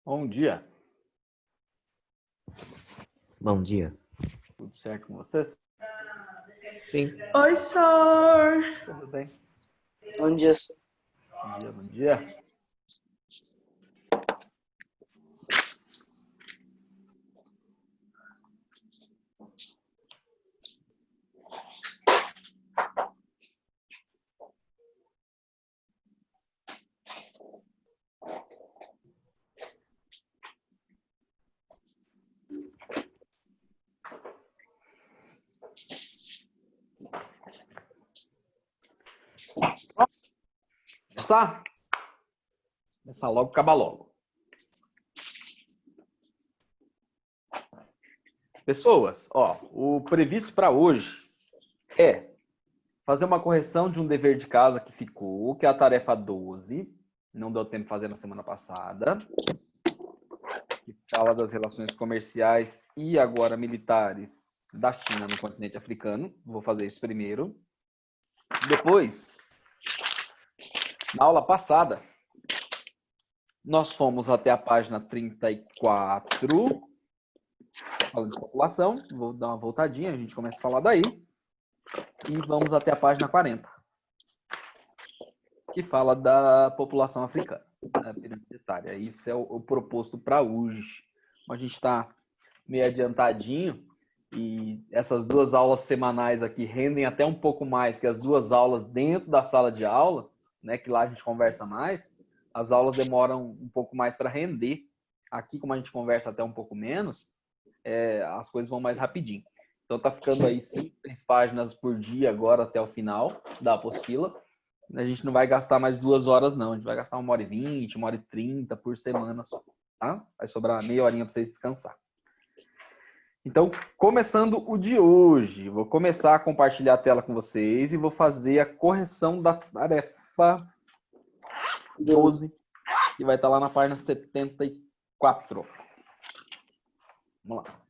Bom dia. Bom dia. Tudo certo com vocês? Sim. Oi, senhor. Tudo bem? Bom dia. Bom dia, bom dia. Começar? Começar logo, acabar logo. Pessoas, o previsto para hoje é fazer uma correção de um dever de casa que ficou, que é a tarefa 12. Não deu tempo de fazer na semana passada. Que fala das relações comerciais e agora militares da China no continente africano. Vou fazer isso primeiro. Depois, na aula passada, nós fomos até a página 34, falando de população. Vou dar uma voltadinha, a gente começa a falar daí. E vamos até a página 40, que fala da população africana, da pirâmide etária. Isso é o proposto para hoje. A gente está meio adiantadinho e essas duas aulas semanais aqui rendem até um pouco mais que as duas aulas dentro da sala de aula, né, que lá a gente conversa mais. As aulas demoram um pouco mais para render. Aqui, como a gente conversa até um pouco menos, as coisas vão mais rapidinho. Então tá ficando aí 5, 6 páginas por dia agora até o final da apostila. A gente não vai gastar mais 2 horas, não. A gente vai gastar 1h20, 1h30 por semana só. Tá? Vai sobrar meia horinha para vocês descansar. Então, começando o de hoje, vou começar a compartilhar a tela com vocês e vou fazer a correção da tarefa 12, que vai estar lá na página 74. Vamos lá.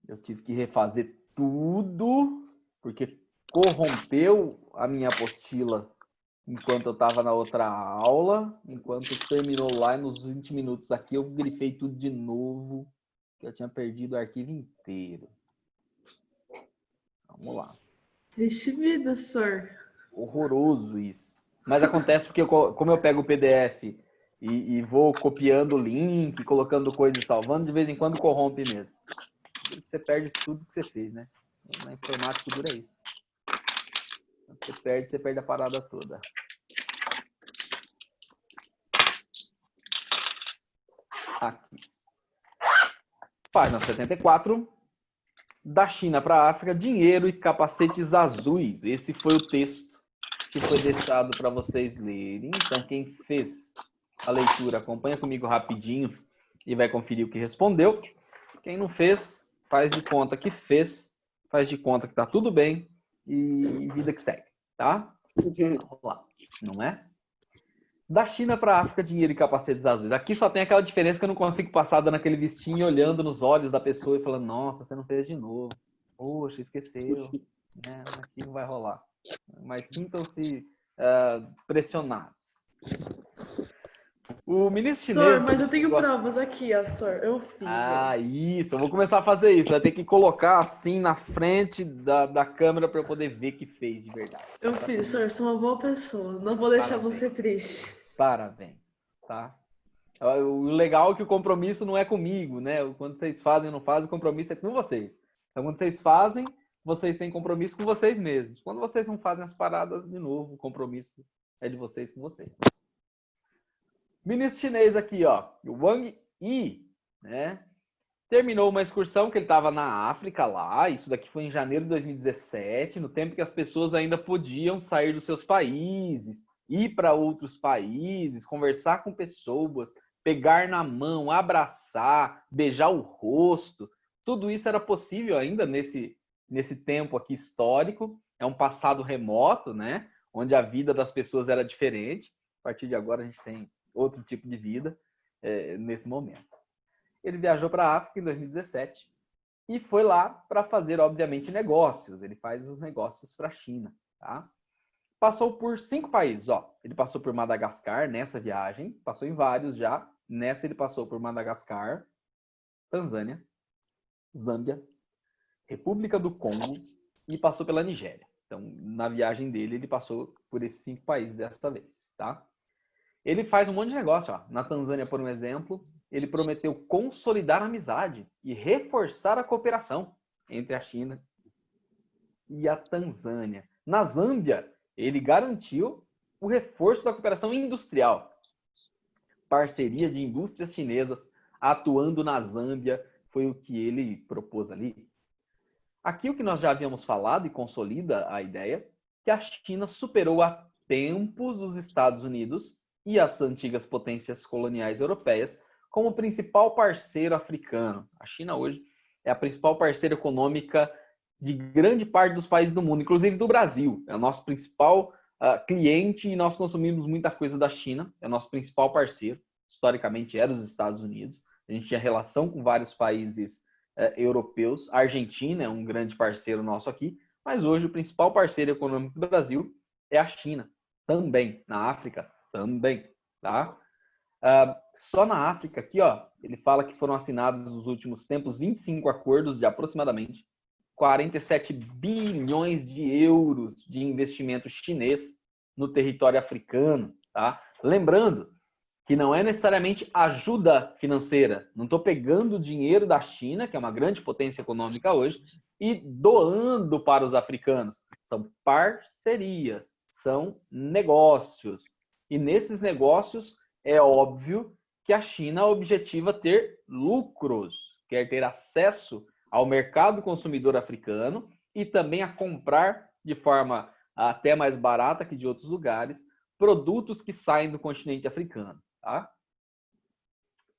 Eu tive que refazer tudo, porque corrompeu a minha apostila enquanto eu estava na outra aula. Enquanto terminou lá, nos 20 minutos aqui, eu grifei tudo de novo, que eu tinha perdido o arquivo inteiro. Vamos lá. Triste vida, senhor. Horroroso isso. Mas acontece porque, como eu pego o PDF e vou copiando o link, colocando coisa e salvando, de vez em quando corrompe mesmo. Você perde tudo que você fez, né? Na informática dura isso. Você perde a parada toda. Aqui. Página 74. Da China para a África, dinheiro e capacetes azuis. Esse foi o texto que foi deixado para vocês lerem. Então, quem fez a leitura, acompanha comigo rapidinho e vai conferir o que respondeu. Quem não fez, faz de conta que fez, faz de conta que tá tudo bem e vida que segue, tá? Vamos lá, não é? Da China para a África, dinheiro e capacetes azuis. Aqui só tem aquela diferença que eu não consigo passar dando aquele vistinho, olhando nos olhos da pessoa e falando, nossa, você não fez de novo. Poxa, esqueceu. Né? Aqui não vai rolar. Mas sintam-se pressionados. O ministro chinês... Senhor, mas eu tenho provas aqui, ó, senhor. Eu fiz. Isso. Eu vou começar a fazer isso. Vai ter que colocar assim na frente da câmera para eu poder ver que fez de verdade. Eu fiz, senhor. Sou uma boa pessoa. Não vou deixar você triste. Parabéns, tá? O legal é que o compromisso não é comigo, né? Quando vocês fazem ou não fazem, o compromisso é com vocês. Então, quando vocês fazem, vocês têm compromisso com vocês mesmos. Quando vocês não fazem as paradas, de novo, o compromisso é de vocês com vocês. Ministro chinês aqui, ó, o Wang Yi, né? Terminou uma excursão que ele estava na África lá. Isso daqui foi em janeiro de 2017, no tempo que as pessoas ainda podiam sair dos seus países, ir para outros países, conversar com pessoas, pegar na mão, abraçar, beijar o rosto. Tudo isso era possível ainda nesse tempo aqui histórico. É um passado remoto, né? Onde a vida das pessoas era diferente. A partir de agora a gente tem outro tipo de vida nesse momento. Ele viajou para a África em 2017 e foi lá para fazer, obviamente, negócios. Ele faz os negócios para a China, tá? Passou por 5 países, ó. Ele passou por Madagascar nessa viagem, passou em vários já. Nessa ele passou por Madagascar, Tanzânia, Zâmbia, República do Congo e passou pela Nigéria. Então, na viagem dele, ele passou por esses 5 países dessa vez, tá? Ele faz um monte de negócio, ó. Na Tanzânia, por um exemplo, ele prometeu consolidar a amizade e reforçar a cooperação entre a China e a Tanzânia. Na Zâmbia, ele garantiu o reforço da cooperação industrial. Parceria de indústrias chinesas atuando na Zâmbia foi o que ele propôs ali. Aqui o que nós já havíamos falado e consolida a ideia, que a China superou há tempos os Estados Unidos e as antigas potências coloniais europeias como principal parceiro africano. A China hoje é a principal parceira econômica de grande parte dos países do mundo, inclusive do Brasil. É o nosso principal cliente e nós consumimos muita coisa da China. É o nosso principal parceiro. Historicamente era os Estados Unidos. A gente tinha relação com vários países europeus. A Argentina é um grande parceiro nosso aqui, mas hoje o principal parceiro econômico do Brasil é a China. Também. Na África, também. Tá? Só na África aqui, ó, ele fala que foram assinados nos últimos tempos 25 acordos de aproximadamente 47 bilhões de euros de investimento chinês no território africano, tá? Lembrando que não é necessariamente ajuda financeira. Não estou pegando o dinheiro da China, que é uma grande potência econômica hoje, e doando para os africanos. São parcerias, são negócios. E nesses negócios é óbvio que a China objetiva ter lucros, quer ter acesso ao mercado consumidor africano e também a comprar de forma até mais barata que de outros lugares produtos que saem do continente africano. Tá?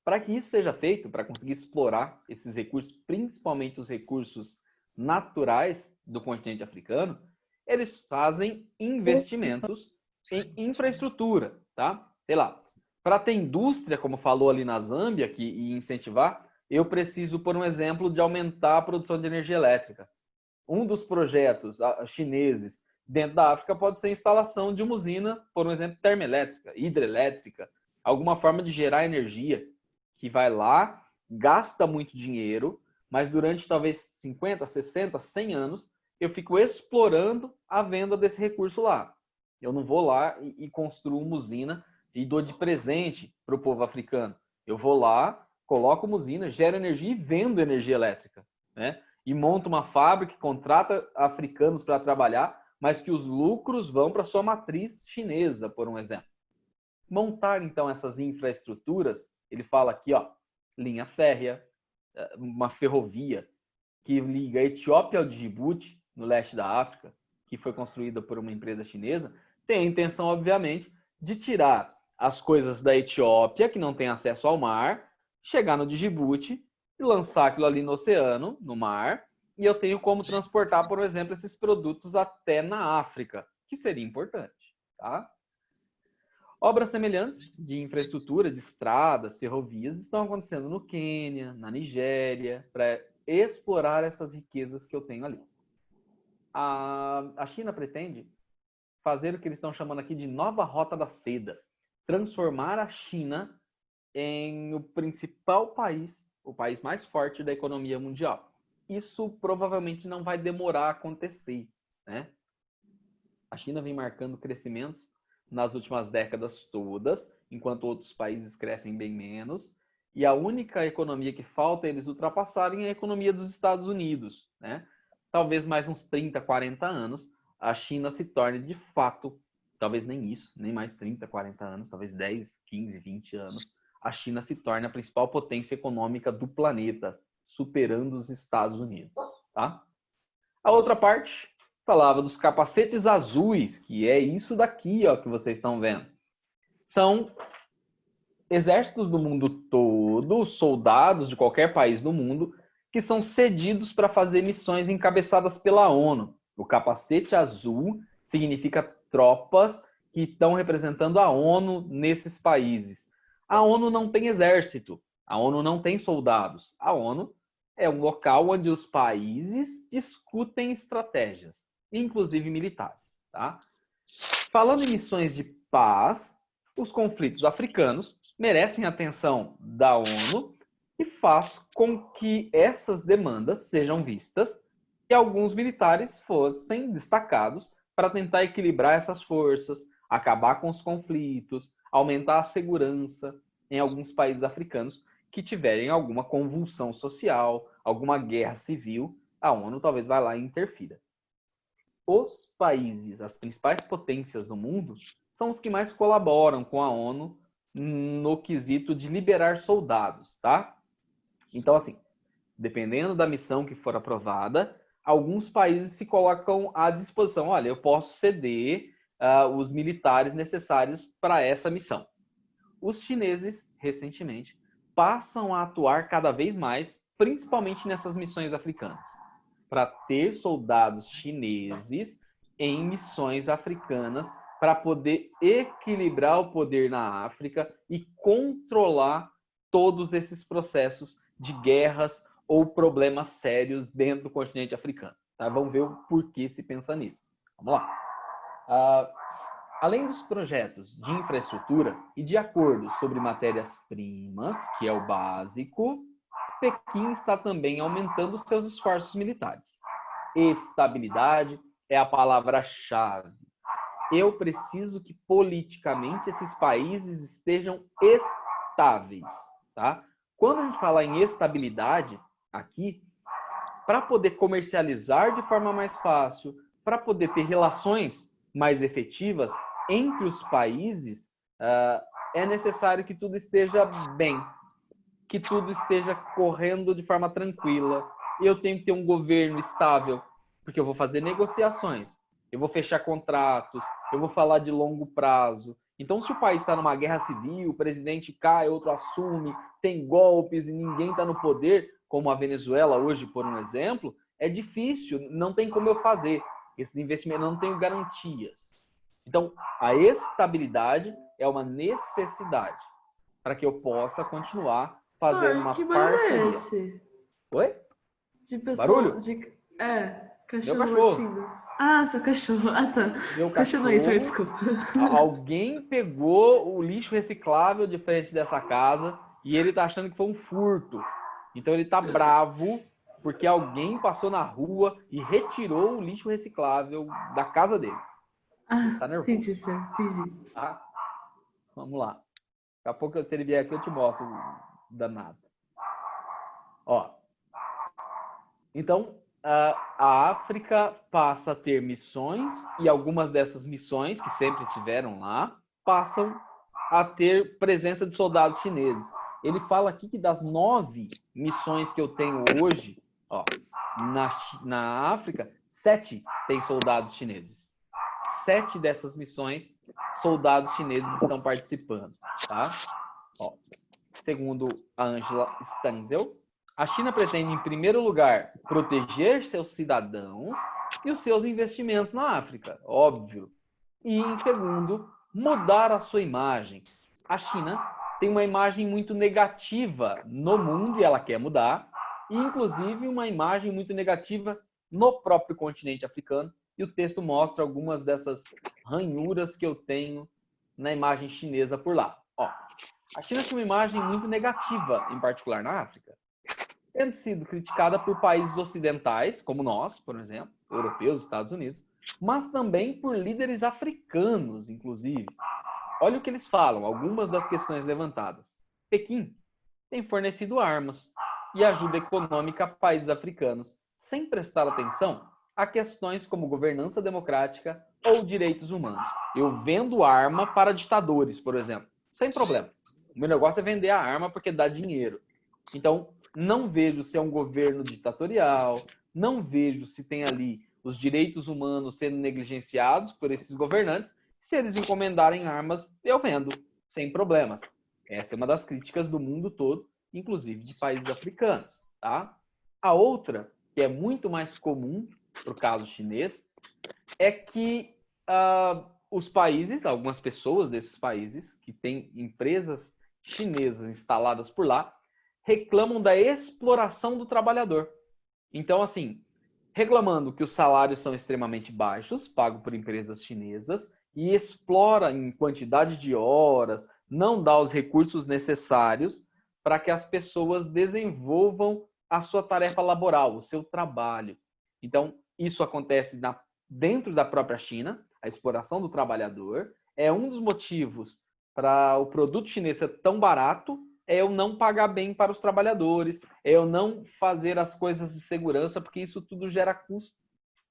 Para que isso seja feito, para conseguir explorar esses recursos, principalmente os recursos naturais do continente africano, eles fazem investimentos em infraestrutura. Tá? Sei lá, para ter indústria, como falou ali na Zâmbia, e incentivar, eu preciso, por um exemplo, de aumentar a produção de energia elétrica. Um dos projetos chineses dentro da África pode ser a instalação de uma usina, por um exemplo, termoelétrica, hidrelétrica, alguma forma de gerar energia que vai lá, gasta muito dinheiro, mas durante talvez 50, 60, 100 anos, eu fico explorando a venda desse recurso lá. Eu não vou lá e construo uma usina e dou de presente para o povo africano. Eu vou lá, coloco uma usina, gero energia e vendo energia elétrica, né? E monto uma fábrica que contrata africanos para trabalhar, mas que os lucros vão para sua matriz chinesa, por um exemplo. Montar, então, essas infraestruturas, ele fala aqui, ó, linha férrea, uma ferrovia que liga a Etiópia ao Djibouti, no leste da África, que foi construída por uma empresa chinesa, tem a intenção, obviamente, de tirar as coisas da Etiópia, que não tem acesso ao mar, chegar no Djibouti e lançar aquilo ali no oceano, no mar, e eu tenho como transportar, por exemplo, esses produtos até na África, que seria importante, tá? Obras semelhantes de infraestrutura, de estradas, ferrovias, estão acontecendo no Quênia, na Nigéria, para explorar essas riquezas que eu tenho ali. A China pretende fazer o que eles estão chamando aqui de nova rota da seda, transformar a China em o principal país, o país mais forte da economia mundial. Isso provavelmente não vai demorar a acontecer, né? A China vem marcando crescimentos nas últimas décadas todas, enquanto outros países crescem bem menos, e a única economia que falta eles ultrapassarem é a economia dos Estados Unidos, né? Talvez mais uns 30, 40 anos, a China se torne de fato, talvez nem isso, nem mais 30, 40 anos, talvez 10, 15, 20 anos, a China se torne a principal potência econômica do planeta, superando os Estados Unidos, tá? A outra parte falava dos capacetes azuis, que é isso daqui, ó, que vocês estão vendo. São exércitos do mundo todo, soldados de qualquer país do mundo, que são cedidos para fazer missões encabeçadas pela ONU. O capacete azul significa tropas que estão representando a ONU nesses países. A ONU não tem exército, a ONU não tem soldados. A ONU é um local onde os países discutem estratégias, inclusive militares, tá? Falando em missões de paz, os conflitos africanos merecem a atenção da ONU e faz com que essas demandas sejam vistas e alguns militares fossem destacados para tentar equilibrar essas forças, acabar com os conflitos, aumentar a segurança em alguns países africanos que tiverem alguma convulsão social, alguma guerra civil, a ONU talvez vá lá e interfira. Os países, as principais potências do mundo, são os que mais colaboram com a ONU no quesito de liberar soldados, tá? Então, assim, dependendo da missão que for aprovada, alguns países se colocam à disposição. Olha, eu posso ceder os militares necessários para essa missão. Os chineses, recentemente, passam a atuar cada vez mais, principalmente nessas missões africanas, para ter soldados chineses em missões africanas para poder equilibrar o poder na África e controlar todos esses processos de guerras ou problemas sérios dentro do continente africano. Tá? Vamos ver o porquê se pensa nisso. Vamos lá. Além dos projetos de infraestrutura e de acordos sobre matérias-primas, que é o básico, Pequim está também aumentando seus esforços militares. Estabilidade é a palavra-chave. Eu preciso que politicamente esses países estejam estáveis, tá? Quando a gente fala em estabilidade aqui, para poder comercializar de forma mais fácil, para poder ter relações mais efetivas entre os países, é necessário que tudo esteja bem, que tudo esteja correndo de forma tranquila. Eu tenho que ter um governo estável, porque eu vou fazer negociações, eu vou fechar contratos, eu vou falar de longo prazo. Então, se o país está numa guerra civil, o presidente cai, outro assume, tem golpes e ninguém está no poder, como a Venezuela hoje, por um exemplo, é difícil, não tem como eu fazer. Esses investimentos não tenho garantias. Então, a estabilidade é uma necessidade para que eu possa continuar fazendo uma Que barulho é parceria. esse? Oi? De pessoa, Barulho? Meu Meu cachorro cachorro. latindo. Ah, seu cachorro. Ah, tá. Meu Continua aí, senhor, cachorro. desculpa. Alguém pegou o lixo reciclável de frente dessa casa e ele tá achando que foi um furto. Então ele tá bravo porque alguém passou na rua e retirou o lixo reciclável da casa dele. Ele tá nervoso. Entendi, senhor. Entendi. Tá? Vamos lá. Daqui a pouco, se ele vier aqui, eu te mostro o danado. Ó. Então, a África passa a ter missões e algumas dessas missões, que sempre tiveram lá, passam a ter presença de soldados chineses. Ele fala aqui que das 9 missões que eu tenho hoje, ó, na África, 7 tem soldados chineses. 7 dessas missões, soldados chineses estão participando, tá? Ó, segundo a Angela Stanzel, a China pretende, em primeiro lugar, proteger seus cidadãos e os seus investimentos na África, óbvio. E, em segundo, mudar a sua imagem. A China tem uma imagem muito negativa no mundo e ela quer mudar, e, inclusive, uma imagem muito negativa no próprio continente africano. E o texto mostra algumas dessas ranhuras que eu tenho na imagem chinesa por lá. Ó, a China tem uma imagem muito negativa, em particular na África, tendo sido criticada por países ocidentais, como nós, por exemplo, europeus, Estados Unidos, mas também por líderes africanos, inclusive. Olha o que eles falam, algumas das questões levantadas. Pequim tem fornecido armas e ajuda econômica a países africanos, sem prestar atenção a questões como governança democrática ou direitos humanos. Eu vendo arma para ditadores, por exemplo, sem problema. O meu negócio é vender a arma porque dá dinheiro. Então, não vejo se é um governo ditatorial, não vejo se tem ali os direitos humanos sendo negligenciados por esses governantes. Se eles encomendarem armas, eu vendo, sem problemas. Essa é uma das críticas do mundo todo, inclusive de países africanos. Tá? A outra, que é muito mais comum para o caso chinês, é que os países, algumas pessoas desses países, que têm empresas chinesas instaladas por lá, reclamam da exploração do trabalhador. Então, assim, reclamando que os salários são extremamente baixos, pagos por empresas chinesas, e explora em quantidade de horas, não dá os recursos necessários para que as pessoas desenvolvam a sua tarefa laboral, o seu trabalho. Então, isso acontece dentro da própria China, a exploração do trabalhador. É um dos motivos para o produto chinês ser tão barato, é eu não pagar bem para os trabalhadores, é eu não fazer as coisas de segurança, porque isso tudo gera custo.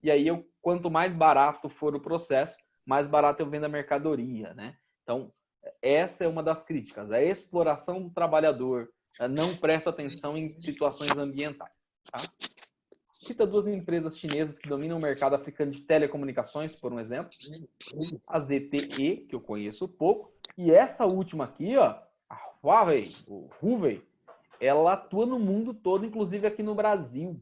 E aí, quanto mais barato for o processo, mais barato eu vendo a mercadoria, né? Então, essa é uma das críticas. A exploração do trabalhador, não presta atenção em situações ambientais. Tá? Cita 2 empresas chinesas que dominam o mercado africano de telecomunicações, por um exemplo. A ZTE, que eu conheço pouco. E essa última aqui, ó, a Huawei, ela atua no mundo todo, inclusive aqui no Brasil.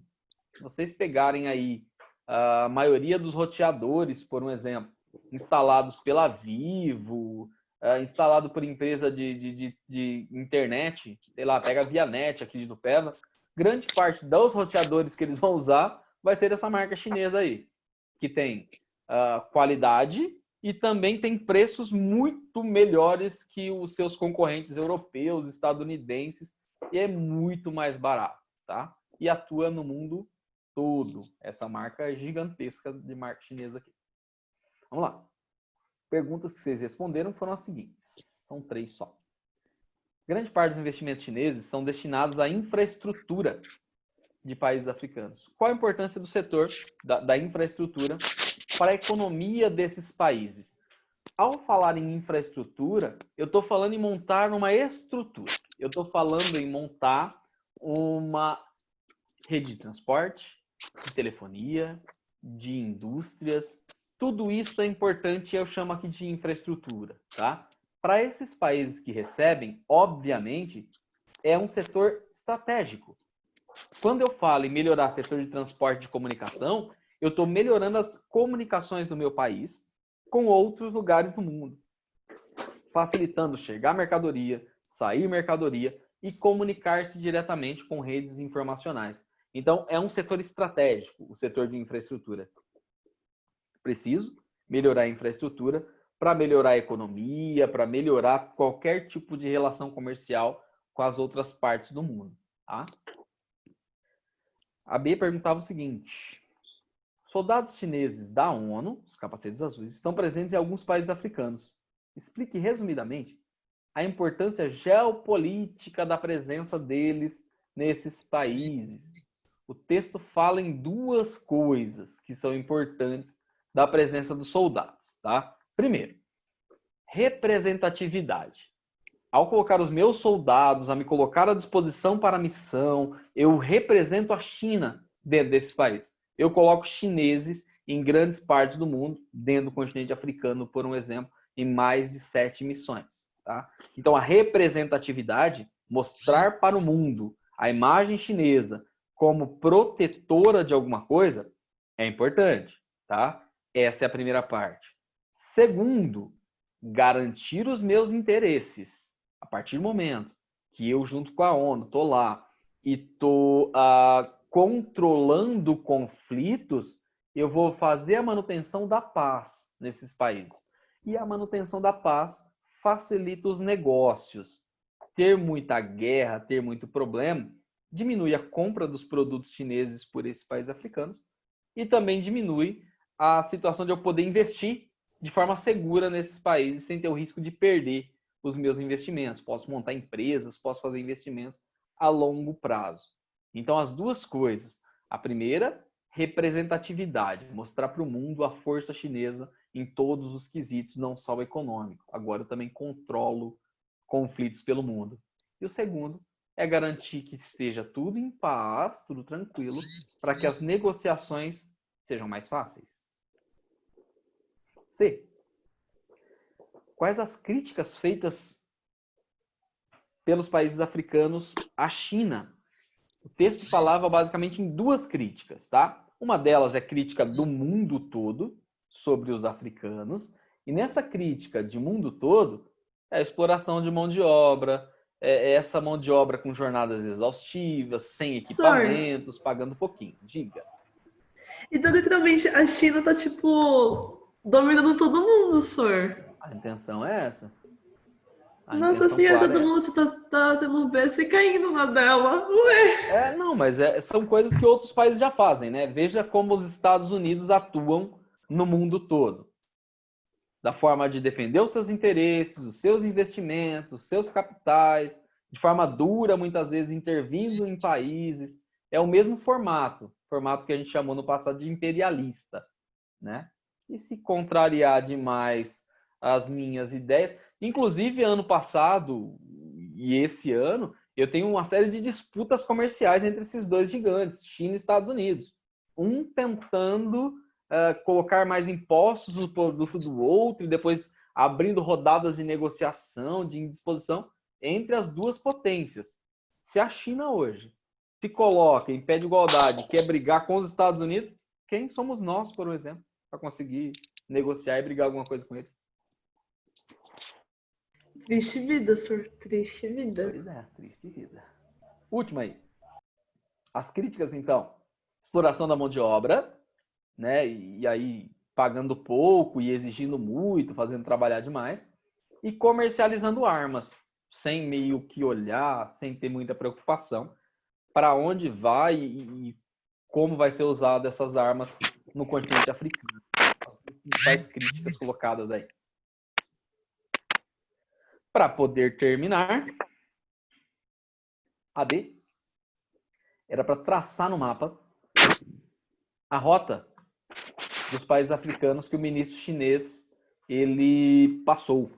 Se vocês pegarem aí a maioria dos roteadores, por um exemplo, instalados pela Vivo, instalado por empresa de internet, sei lá, pega a Vianet aqui de Itupeva, grande parte dos roteadores que eles vão usar vai ser dessa marca chinesa aí, que tem qualidade e também tem preços muito melhores que os seus concorrentes europeus, estadunidenses, e é muito mais barato, tá? E atua no mundo todo. Essa marca é gigantesca de marca chinesa aqui. Vamos lá. Perguntas que vocês responderam foram as seguintes. São 3 só. Grande parte dos investimentos chineses são destinados à infraestrutura de países africanos. Qual a importância do setor da infraestrutura para a economia desses países? Ao falar em infraestrutura, eu estou falando em montar uma estrutura. Eu estou falando em montar uma rede de transporte, de telefonia, de indústrias. Tudo isso é importante e eu chamo aqui de infraestrutura, tá? Para esses países que recebem, obviamente, é um setor estratégico. Quando eu falo em melhorar o setor de transporte e de comunicação, eu estou melhorando as comunicações do meu país com outros lugares do mundo, facilitando chegar mercadoria, sair mercadoria e comunicar-se diretamente com redes informacionais. Então, é um setor estratégico, o setor de infraestrutura. Preciso melhorar a infraestrutura para melhorar a economia, para melhorar qualquer tipo de relação comercial com as outras partes do mundo. Tá? A B perguntava o seguinte: soldados chineses da ONU, os capacetes azuis, estão presentes em alguns países africanos. Explique resumidamente a importância geopolítica da presença deles nesses países. O texto fala em 2 coisas que são importantes da presença dos soldados, tá? Primeiro, representatividade. Ao colocar os meus soldados, a me colocar à disposição para a missão, eu represento a China dentro desse país. Eu coloco chineses em grandes partes do mundo, dentro do continente africano, por um exemplo, em mais de 7 missões. Tá? Então, a representatividade, mostrar para o mundo a imagem chinesa como protetora de alguma coisa, é importante. Tá? Essa é a primeira parte. Segundo, garantir os meus interesses. A partir do momento que eu, junto com a ONU, estou lá e estou controlando conflitos, eu vou fazer a manutenção da paz nesses países. E a manutenção da paz facilita os negócios. Ter muita guerra, ter muito problema, diminui a compra dos produtos chineses por esses países africanos e também diminui a situação de eu poder investir de forma segura nesses países sem ter o risco de perder os meus investimentos. Posso montar empresas, posso fazer investimentos a longo prazo. Então, as 2 coisas. A primeira, representatividade. Mostrar para o mundo a força chinesa em todos os quesitos, não só o econômico. Agora eu também controlo conflitos pelo mundo. E o segundo é garantir que esteja tudo em paz, tudo tranquilo, para que as negociações sejam mais fáceis. C. Quais as críticas feitas pelos países africanos à China? O texto falava basicamente em 2 críticas, tá? Uma delas é crítica do mundo todo sobre os africanos, e nessa crítica de mundo todo é a exploração de mão de obra, essa mão de obra com jornadas exaustivas, sem equipamentos, pagando pouquinho. Diga. Então, literalmente, a China tá, tipo, dominando todo mundo, senhor. A intenção é essa. Nossa senhora, todo mundo tá sendo besta e caindo na dela. Ué. Não, mas são coisas que outros países já fazem, né? Veja como os Estados Unidos atuam no mundo todo. Da forma de defender os seus interesses, os seus investimentos, os seus capitais, de forma dura, muitas vezes intervindo em países. É o mesmo formato que a gente chamou no passado de imperialista, né? E se contrariar demais as minhas ideias, inclusive ano passado e esse ano, eu tenho uma série de disputas comerciais entre esses dois gigantes, China e Estados Unidos. Um tentando colocar mais impostos no produto do outro e depois abrindo rodadas de negociação, de indisposição entre as duas potências. Se a China hoje se coloca em pé de igualdade, quer brigar com os Estados Unidos, quem somos nós, por exemplo, para conseguir negociar e brigar alguma coisa com eles? Triste vida, senhor. Triste vida. Pois é, triste vida. Última aí. As críticas, então. Exploração da mão de obra, né? E aí pagando pouco e exigindo muito, fazendo trabalhar demais. E comercializando armas, sem meio que olhar, sem ter muita preocupação para onde vai e como vai ser usada essas armas no continente africano. As principais críticas colocadas aí. Para poder terminar, a B era para traçar no mapa a rota dos países africanos que o ministro chinês ele passou.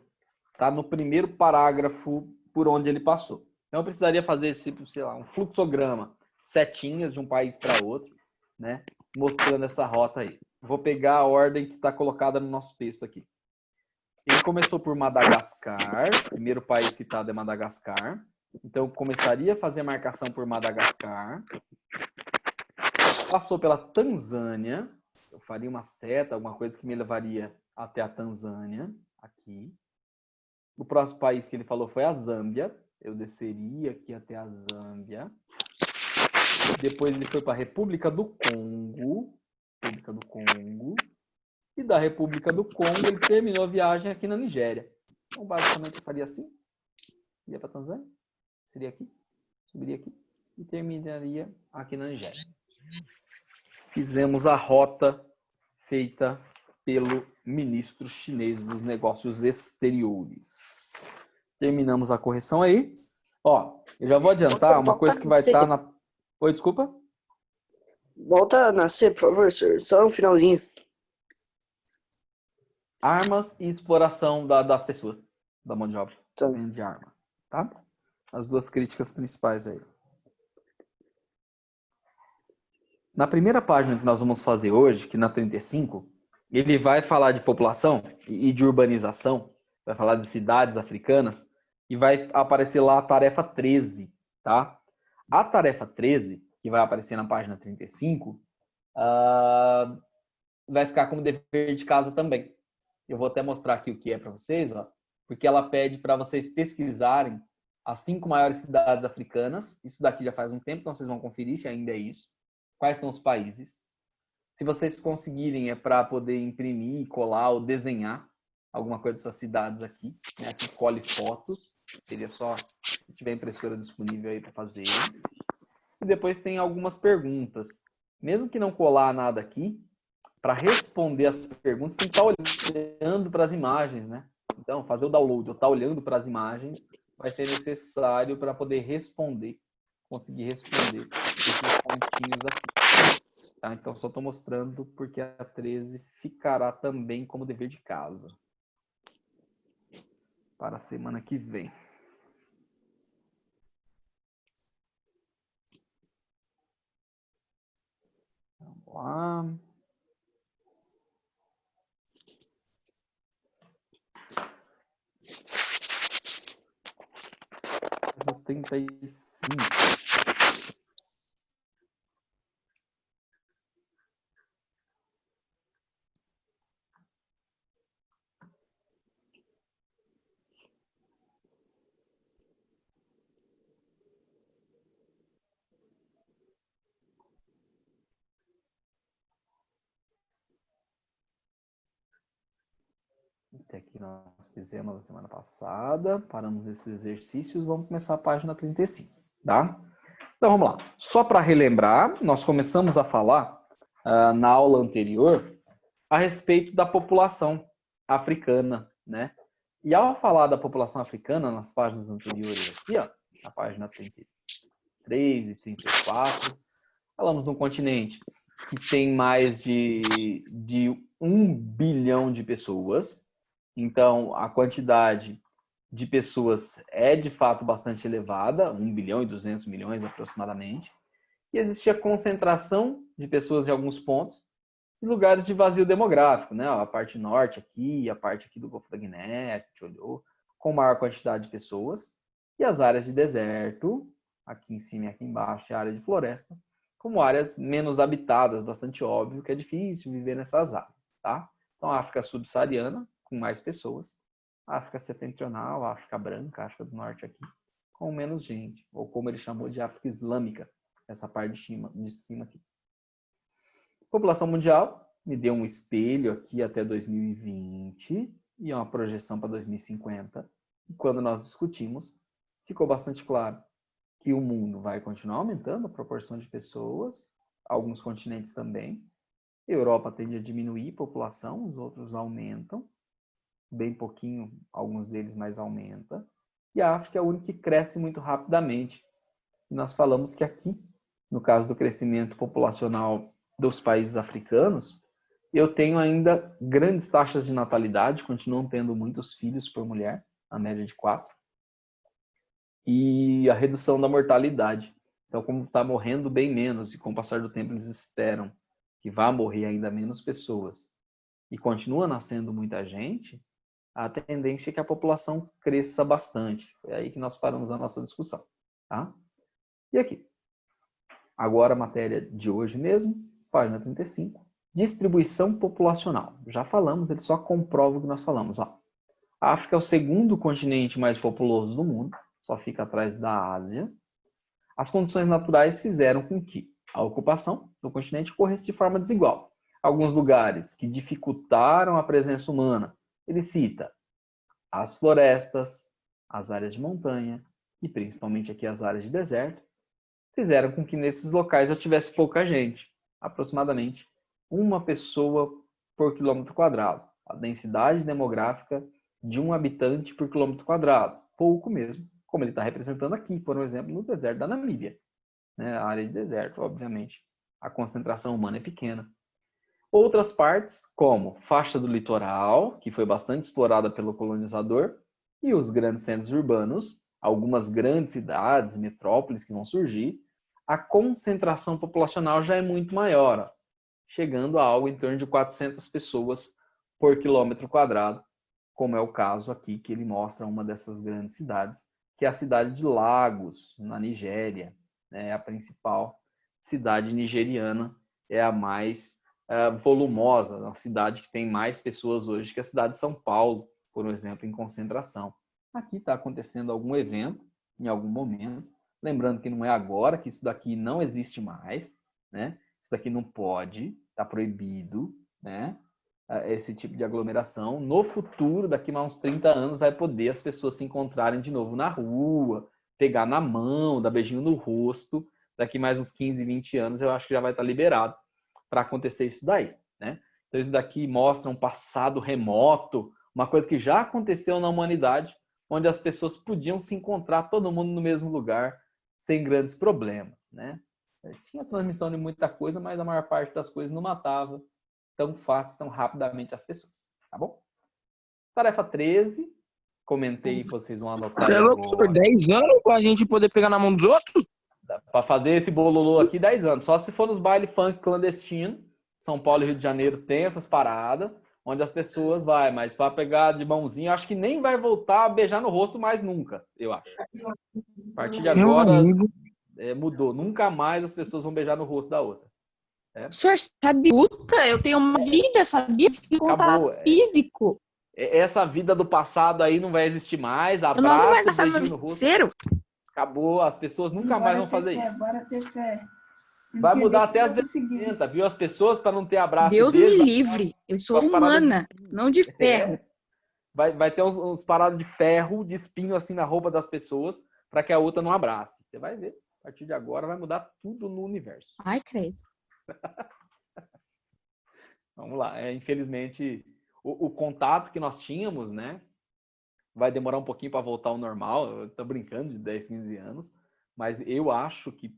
Tá no primeiro parágrafo por onde ele passou. Então eu precisaria fazer esse, sei lá, um fluxograma, setinhas de um país para outro, né, mostrando essa rota aí. Vou pegar a ordem que está colocada no nosso texto aqui. Ele começou por Madagascar, o primeiro país citado é Madagascar. Então, eu começaria a fazer marcação por Madagascar. Passou pela Tanzânia. Eu faria uma seta, alguma coisa que me levaria até a Tanzânia, aqui. O próximo país que ele falou foi a Zâmbia. Eu desceria aqui até a Zâmbia. Depois ele foi para a República do Congo. E da República do Congo ele terminou a viagem aqui na Nigéria. Então, basicamente, eu faria assim. Ia para a Tanzânia. Seria aqui. Subiria aqui. E terminaria aqui na Nigéria. Fizemos a rota feita pelo ministro chinês dos negócios exteriores. Terminamos a correção aí. Ó, eu já vou adiantar uma coisa que vai estar na... Oi, desculpa? Volta a nascer, por favor, senhor. Só um finalzinho. Armas e exploração das pessoas, da mão de obra. Tá. De arma, tá? As duas críticas principais aí. Na primeira página que nós vamos fazer hoje, que na 35, ele vai falar de população e de urbanização, vai falar de cidades africanas, e vai aparecer lá a tarefa 13, tá? A tarefa 13, que vai aparecer na página 35, vai ficar como dever de casa também. Eu vou até mostrar aqui o que é para vocês, ó, porque ela pede para vocês pesquisarem as 5 maiores cidades africanas. Isso daqui já faz um tempo, então vocês vão conferir se ainda é isso. Quais são os países? Se vocês conseguirem, é para poder imprimir, colar ou desenhar alguma coisa dessas cidades aqui. Né? Aqui cole fotos. Seria só se tiver impressora disponível aí para fazer. E depois tem algumas perguntas. Mesmo que não colar nada aqui, para responder as perguntas, tem que estar olhando para as imagens, né? Então, fazer o download ou estar olhando para as imagens vai ser necessário para poder responder, conseguir responder esses pontinhos aqui. Tá? Então, só estou mostrando porque a 13 ficará também como dever de casa para a semana que vem. Vamos lá. No 35. Até aqui nós fizemos na semana passada. Paramos nesses exercícios. Vamos começar a página 35, tá? Então, vamos lá. Só para relembrar, nós começamos a falar na aula anterior a respeito da população africana, né? E ao falar da população africana nas páginas anteriores aqui, ó, na página 33 e 34, falamos de um continente que tem mais de 1 bilhão de pessoas. Então, a quantidade de pessoas é, de fato, bastante elevada, 1 bilhão e 200 milhões aproximadamente. E existia concentração de pessoas em alguns pontos, em lugares de vazio demográfico, né? A parte norte aqui, a parte aqui do Golfo da Guiné, que a gente olhou, com maior quantidade de pessoas. E as áreas de deserto, aqui em cima e aqui embaixo, a área de floresta, como áreas menos habitadas, bastante óbvio que é difícil viver nessas áreas, tá? Então, a África subsaariana, com mais pessoas, a África setentrional, a África branca, a África do norte aqui, com menos gente, ou como ele chamou de África islâmica, essa parte de cima aqui. População mundial, me deu um espelho aqui até 2020 e uma projeção para 2050. E quando nós discutimos, ficou bastante claro que o mundo vai continuar aumentando a proporção de pessoas, alguns continentes também. A Europa tende a diminuir a população, os outros aumentam, bem pouquinho, alguns deles mais aumenta. E a África é o único que cresce muito rapidamente. E nós falamos que aqui, no caso do crescimento populacional dos países africanos, eu tenho ainda grandes taxas de natalidade, continuam tendo muitos filhos por mulher, a média de 4. E a redução da mortalidade. Então, como está morrendo bem menos, e com o passar do tempo eles esperam que vá morrer ainda menos pessoas, e continua nascendo muita gente, a tendência é que a população cresça bastante. Foi aí que nós paramos a nossa discussão. Tá? E aqui. Agora a matéria de hoje mesmo, página 35. Distribuição populacional. Já falamos, ele só comprova o que nós falamos. Ó. A África é o segundo continente mais populoso do mundo, só fica atrás da Ásia. As condições naturais fizeram com que a ocupação do continente ocorresse de forma desigual. Alguns lugares que dificultaram a presença humana, ele cita as florestas, as áreas de montanha e principalmente aqui as áreas de deserto, fizeram com que nesses locais já tivesse pouca gente, aproximadamente uma pessoa por quilômetro quadrado. A densidade demográfica de um habitante por quilômetro quadrado, pouco mesmo, como ele está representando aqui, por exemplo, no deserto da Namíbia. Né? A área de deserto, obviamente, a concentração humana é pequena. Outras partes, como faixa do litoral, que foi bastante explorada pelo colonizador, e os grandes centros urbanos, algumas grandes cidades, metrópoles que vão surgir, a concentração populacional já é muito maior, ó, chegando a algo em torno de 400 pessoas por quilômetro quadrado, como é o caso aqui que ele mostra uma dessas grandes cidades, que é a cidade de Lagos, na Nigéria, né? A principal cidade nigeriana, é a mais volumosa, a cidade que tem mais pessoas hoje que a cidade de São Paulo, por exemplo, em concentração. Aqui está acontecendo algum evento, em algum momento, lembrando que não é agora, que isso daqui não existe mais, né? Isso daqui não pode, está proibido, né? Esse tipo de aglomeração. No futuro, daqui a uns 30 anos, vai poder as pessoas se encontrarem de novo na rua, pegar na mão, dar beijinho no rosto. Daqui mais uns 15, 20 anos, eu acho que já vai estar liberado para acontecer isso daí, né? Então, isso daqui mostra um passado remoto, uma coisa que já aconteceu na humanidade, onde as pessoas podiam se encontrar todo mundo no mesmo lugar, sem grandes problemas, né? Tinha transmissão de muita coisa, mas a maior parte das coisas não matava tão fácil, tão rapidamente as pessoas, tá bom? Tarefa 13, comentei, vocês vão anotar. Você é louco por 10 anos pra gente poder pegar na mão dos outros? Para fazer esse bololô aqui, 10 anos. Só se for nos baile funk clandestino. São Paulo e Rio de Janeiro tem essas paradas, onde as pessoas vai, mas para pegar de mãozinha, acho que nem vai voltar a beijar no rosto mais nunca, eu acho. A partir de agora, mudou. Nunca mais as pessoas vão beijar no rosto da outra. O senhor sabe, puta, eu tenho uma vida, sabia? Se contato físico. Essa vida do passado aí não vai existir mais. Eu não vou mais assar meu parceiro. Acabou, as pessoas nunca mais vão fazer isso. Bora ter fé. Vai mudar até as vestimentas, viu? As pessoas, para não ter abraço. Deus me livre. Eu sou humana, não de ferro. vai ter uns parados de ferro, de espinho assim na roupa das pessoas, para que a outra não abrace. Você vai ver. A partir de agora vai mudar tudo no universo. Ai, credo. Vamos lá. Infelizmente, o contato que nós tínhamos, né? Vai demorar um pouquinho para voltar ao normal. Eu tô brincando de 10, 15 anos. Mas eu acho que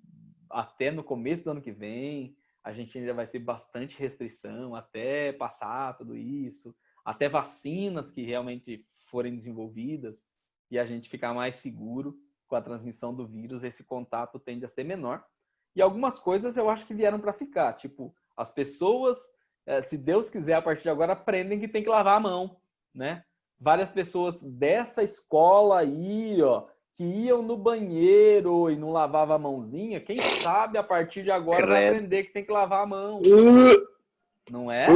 até no começo do ano que vem, a gente ainda vai ter bastante restrição até passar tudo isso. Até vacinas que realmente forem desenvolvidas e a gente ficar mais seguro com a transmissão do vírus, esse contato tende a ser menor. E algumas coisas eu acho que vieram para ficar. Tipo, as pessoas, se Deus quiser, a partir de agora, aprendem que tem que lavar a mão, né? Várias pessoas dessa escola aí, ó, que iam no banheiro e não lavava a mãozinha, quem sabe a partir de agora vai aprender que tem que lavar a mão. Não é?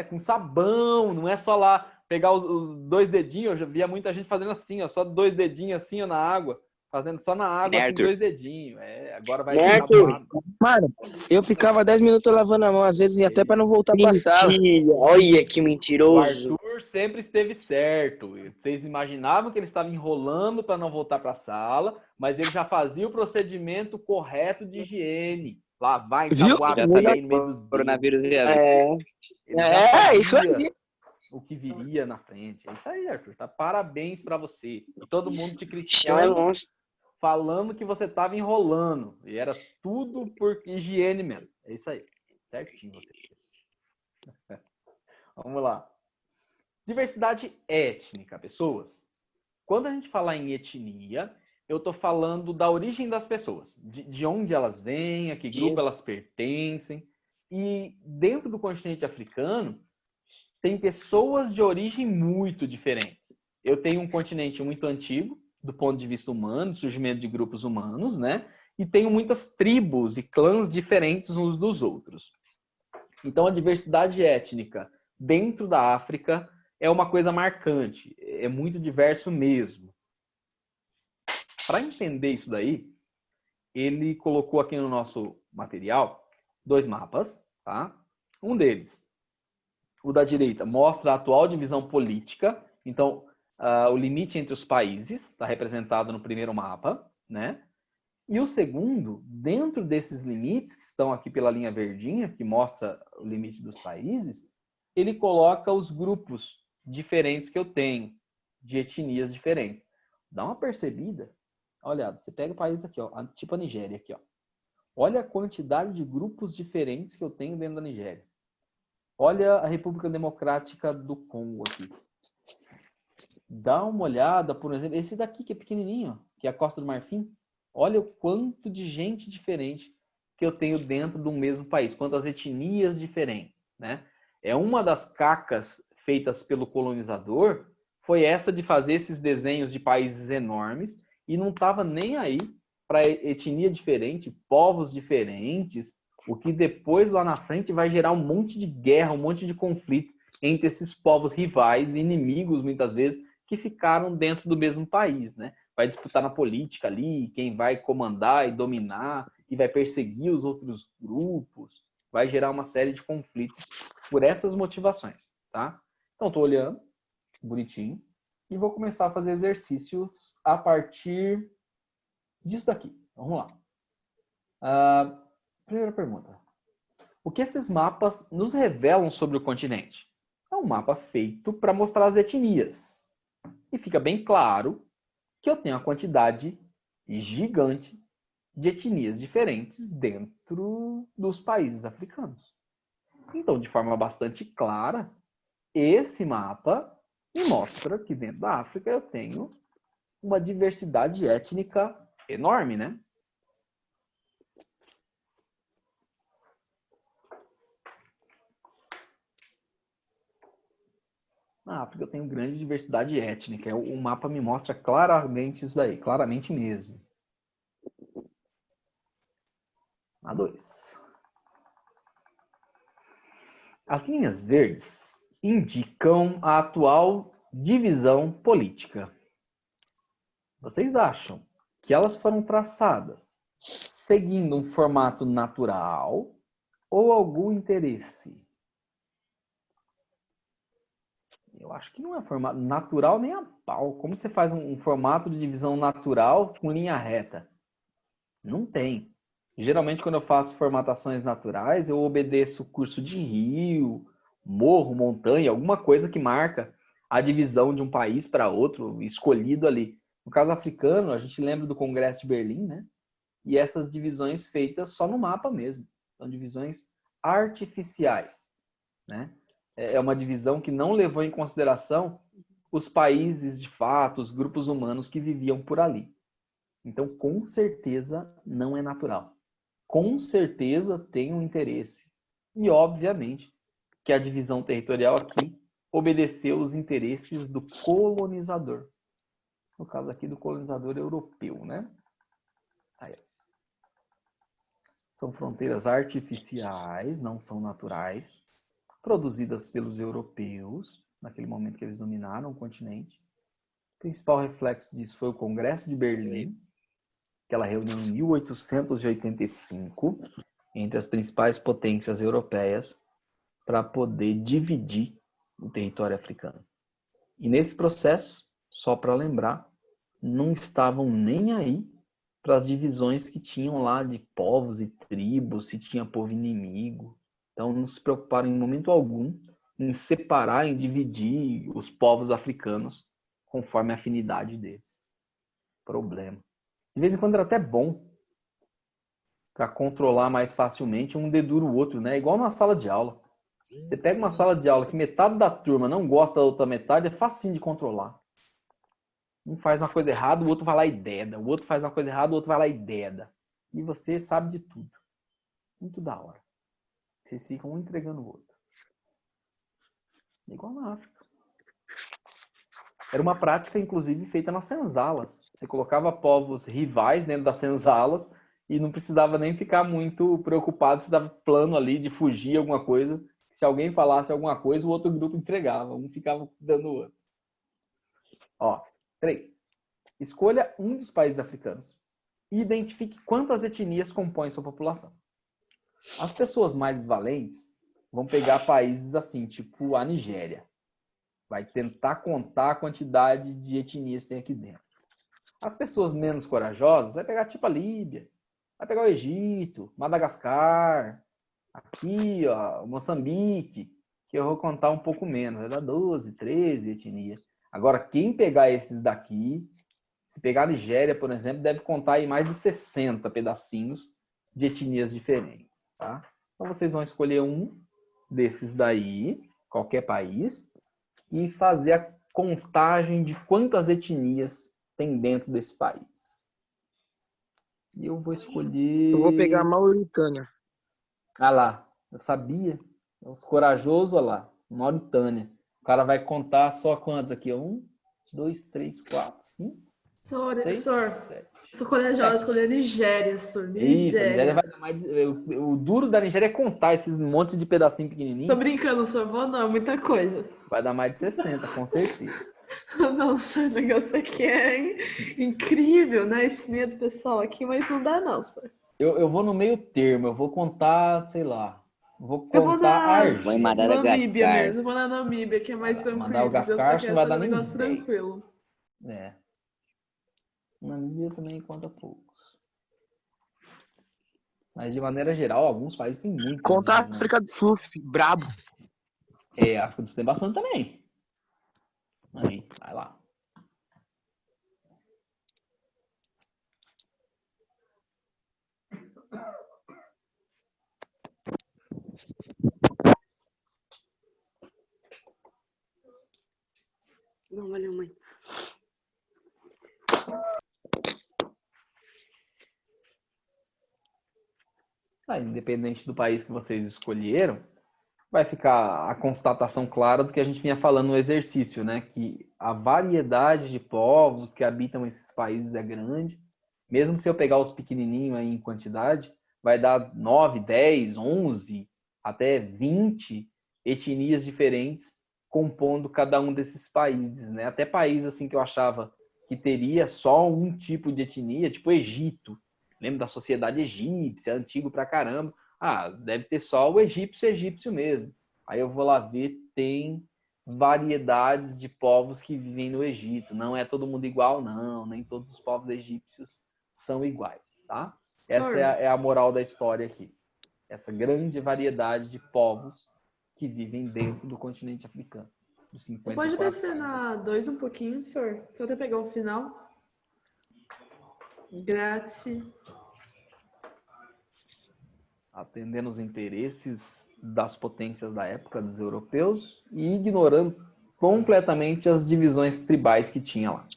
Com sabão, não é só lá pegar os 2 dedinhos. Eu já via muita gente fazendo assim, ó, só 2 dedinhos assim, ó, na água. Fazendo só na água com 2 dedinhos. Agora vai ter sabão. Mano, eu ficava 10 minutos lavando a mão, às vezes, e até pra não voltar pra sala. Mentira! Olha que mentiroso! O Arthur sempre esteve certo. Vocês imaginavam que ele estava enrolando para não voltar para a sala, mas ele já fazia o procedimento correto de higiene. Lavar, ensaboar Já bem sabia no meio dos dedos. Coronavírus ia Ele já sabia Isso aí. o que viria na frente. É isso aí, Arthur. Tá? Parabéns para você. E todo mundo te Chão é criticando, monstro. falando que você estava enrolando. E era tudo por higiene mesmo. É isso aí. Certinho você. Vamos lá. Diversidade étnica, pessoas. Quando a gente fala em etnia, eu estou falando da origem das pessoas, de onde elas vêm, a que grupo elas pertencem. E dentro do continente africano, tem pessoas de origem muito diferentes. Eu tenho um continente muito antigo, do ponto de vista humano, surgimento de grupos humanos, né? E tenho muitas tribos e clãs diferentes uns dos outros. Então, a diversidade étnica dentro da África é uma coisa marcante, é muito diverso mesmo. Para entender isso daí, ele colocou aqui no nosso material 2 mapas, tá? Um deles, o da direita, mostra a atual divisão política. Então, o limite entre os países está representado no primeiro mapa, né? E o segundo, dentro desses limites que estão aqui pela linha verdinha, que mostra o limite dos países, ele coloca os grupos diferentes que eu tenho, de etnias diferentes. Dá uma percebida. Olha, você pega o país aqui, ó, tipo a Nigéria aqui, ó. Olha a quantidade de grupos diferentes que eu tenho dentro da Nigéria. Olha a República Democrática do Congo aqui. Dá uma olhada, por exemplo, esse daqui que é pequenininho, ó, que é a Costa do Marfim. Olha o quanto de gente diferente que eu tenho dentro do mesmo país, quantas etnias diferentes, né? É uma das cacas feitas pelo colonizador, foi essa de fazer esses desenhos de países enormes e não estava nem aí para etnia diferente, povos diferentes, o que depois lá na frente vai gerar um monte de guerra, um monte de conflito entre esses povos rivais, inimigos muitas vezes, que ficaram dentro do mesmo país, né? Vai disputar na política ali, quem vai comandar e dominar, e vai perseguir os outros grupos, vai gerar uma série de conflitos por essas motivações, tá? Então, estou olhando, bonitinho, e vou começar a fazer exercícios a partir disso daqui. Vamos lá. Primeira pergunta. O que esses mapas nos revelam sobre o continente? É um mapa feito para mostrar as etnias. E fica bem claro que eu tenho uma quantidade gigante de etnias diferentes dentro dos países africanos. Então, de forma bastante clara, esse mapa me mostra que dentro da África eu tenho uma diversidade étnica enorme, né? Na África eu tenho grande diversidade étnica. O mapa me mostra claramente isso daí, claramente mesmo. A 2. As linhas verdes indicam a atual divisão política. Vocês acham que elas foram traçadas seguindo um formato natural ou algum interesse? Eu acho que não é formato natural nem a pau. Como você faz um formato de divisão natural com linha reta? Não tem. Geralmente, quando eu faço formatações naturais, eu obedeço curso de rio, morro, montanha, alguma coisa que marca a divisão de um país para outro, escolhido ali. No caso africano, a gente lembra do Congresso de Berlim, né? E essas divisões feitas só no mapa mesmo. São divisões artificiais, né? É uma divisão que não levou em consideração os países de fato, os grupos humanos que viviam por ali. Então, com certeza, não é natural. Com certeza tem um interesse. E, obviamente, que a divisão territorial aqui obedeceu os interesses do colonizador. No caso aqui, do colonizador europeu, né? Aí. São fronteiras artificiais, não são naturais, produzidas pelos europeus, naquele momento que eles dominaram o continente. O principal reflexo disso foi o Congresso de Berlim, aquela reunião em 1885, entre as principais potências europeias, para poder dividir o território africano. E nesse processo, só para lembrar, não estavam nem aí para as divisões que tinham lá de povos e tribos, se tinha povo inimigo. Então não se preocuparam em momento algum em separar, em dividir os povos africanos conforme a afinidade deles. Problema. De vez em quando era até bom para controlar mais facilmente, um dedura o outro, né? Igual numa sala de aula. Você pega uma sala de aula que metade da turma não gosta da outra metade, é facinho de controlar. Um faz uma coisa errada, o outro vai lá e deda. O outro faz uma coisa errada, o outro vai lá e deda. E você sabe de tudo. Muito da hora. Vocês ficam um entregando o outro. Igual na África. Era uma prática, inclusive, feita nas senzalas. Você colocava povos rivais dentro das senzalas e não precisava nem ficar muito preocupado se dava plano ali de fugir alguma coisa. Se alguém falasse alguma coisa, o outro grupo entregava. Um ficava dando o outro. Ó, 3. Escolha um dos países africanos e identifique quantas etnias compõem sua população. As pessoas mais valentes vão pegar países assim, tipo a Nigéria. Vai tentar contar a quantidade de etnias que tem aqui dentro. As pessoas menos corajosas vai pegar tipo a Líbia, vai pegar o Egito, Madagascar, aqui, ó, Moçambique, que eu vou contar um pouco menos, vai dar 12, 13 etnias. Agora, quem pegar esses daqui, se pegar a Nigéria, por exemplo, deve contar aí mais de 60 pedacinhos de etnias diferentes, tá? Então, vocês vão escolher um desses daí, qualquer país, e fazer a contagem de quantas etnias tem dentro desse país. E eu vou escolher... Eu vou pegar a Mauritânia. Ah lá, eu sabia. Os corajosos, olha lá, Mauritânia. O cara vai contar só quantos aqui? 1, 2, 3, 4, 5, 6, 7. Sou corajosa, escolhi a Nigéria, sou. Isso, a Nigéria vai dar mais... O duro da Nigéria é contar esses monte de pedacinho pequenininho. Tô brincando, sou vou não, muita coisa. Vai dar mais de 60, com certeza. Nossa, o negócio aqui é incrível, né? Esse medo pessoal aqui, mas não dá não, senhor. Eu vou no meio termo, eu vou contar, sei lá. Vou contar a Argélia. Vou em Namíbia Madagascar. mesmo, eu vou na Namíbia, que é mais tranquilo. Madagascar acho que não vai dar nem negócio 10. tranquilo. É. Namíbia também conta poucos. Mas de maneira geral, alguns países têm muito. Conta a África do Sul, brabo. É, a África do Sul tem bastante também. Aí, vai lá. Não, valeu, mãe. Independente do país que vocês escolheram, vai ficar a constatação clara do que a gente vinha falando no exercício, né? Que a variedade de povos que habitam esses países é grande. Mesmo se eu pegar os pequenininhos aí em quantidade, vai dar 9, 10, 11, até 20 etnias diferentes compondo cada um desses países, né? Até países assim que eu achava que teria só um tipo de etnia, tipo o Egito. Lembro da sociedade egípcia, antigo pra caramba. Ah, deve ter só o egípcio mesmo. Aí eu vou lá ver, tem variedades de povos que vivem no Egito. Não é todo mundo igual, não. Nem todos os povos egípcios são iguais, tá? Essa é a moral da história aqui. Essa grande variedade de povos que vivem dentro do continente africano. Dos 54 Pode descer países. na 2 um pouquinho, senhor? Só até pegar o final. Grazie. Atendendo os interesses das potências da época dos europeus e ignorando completamente as divisões tribais que tinha lá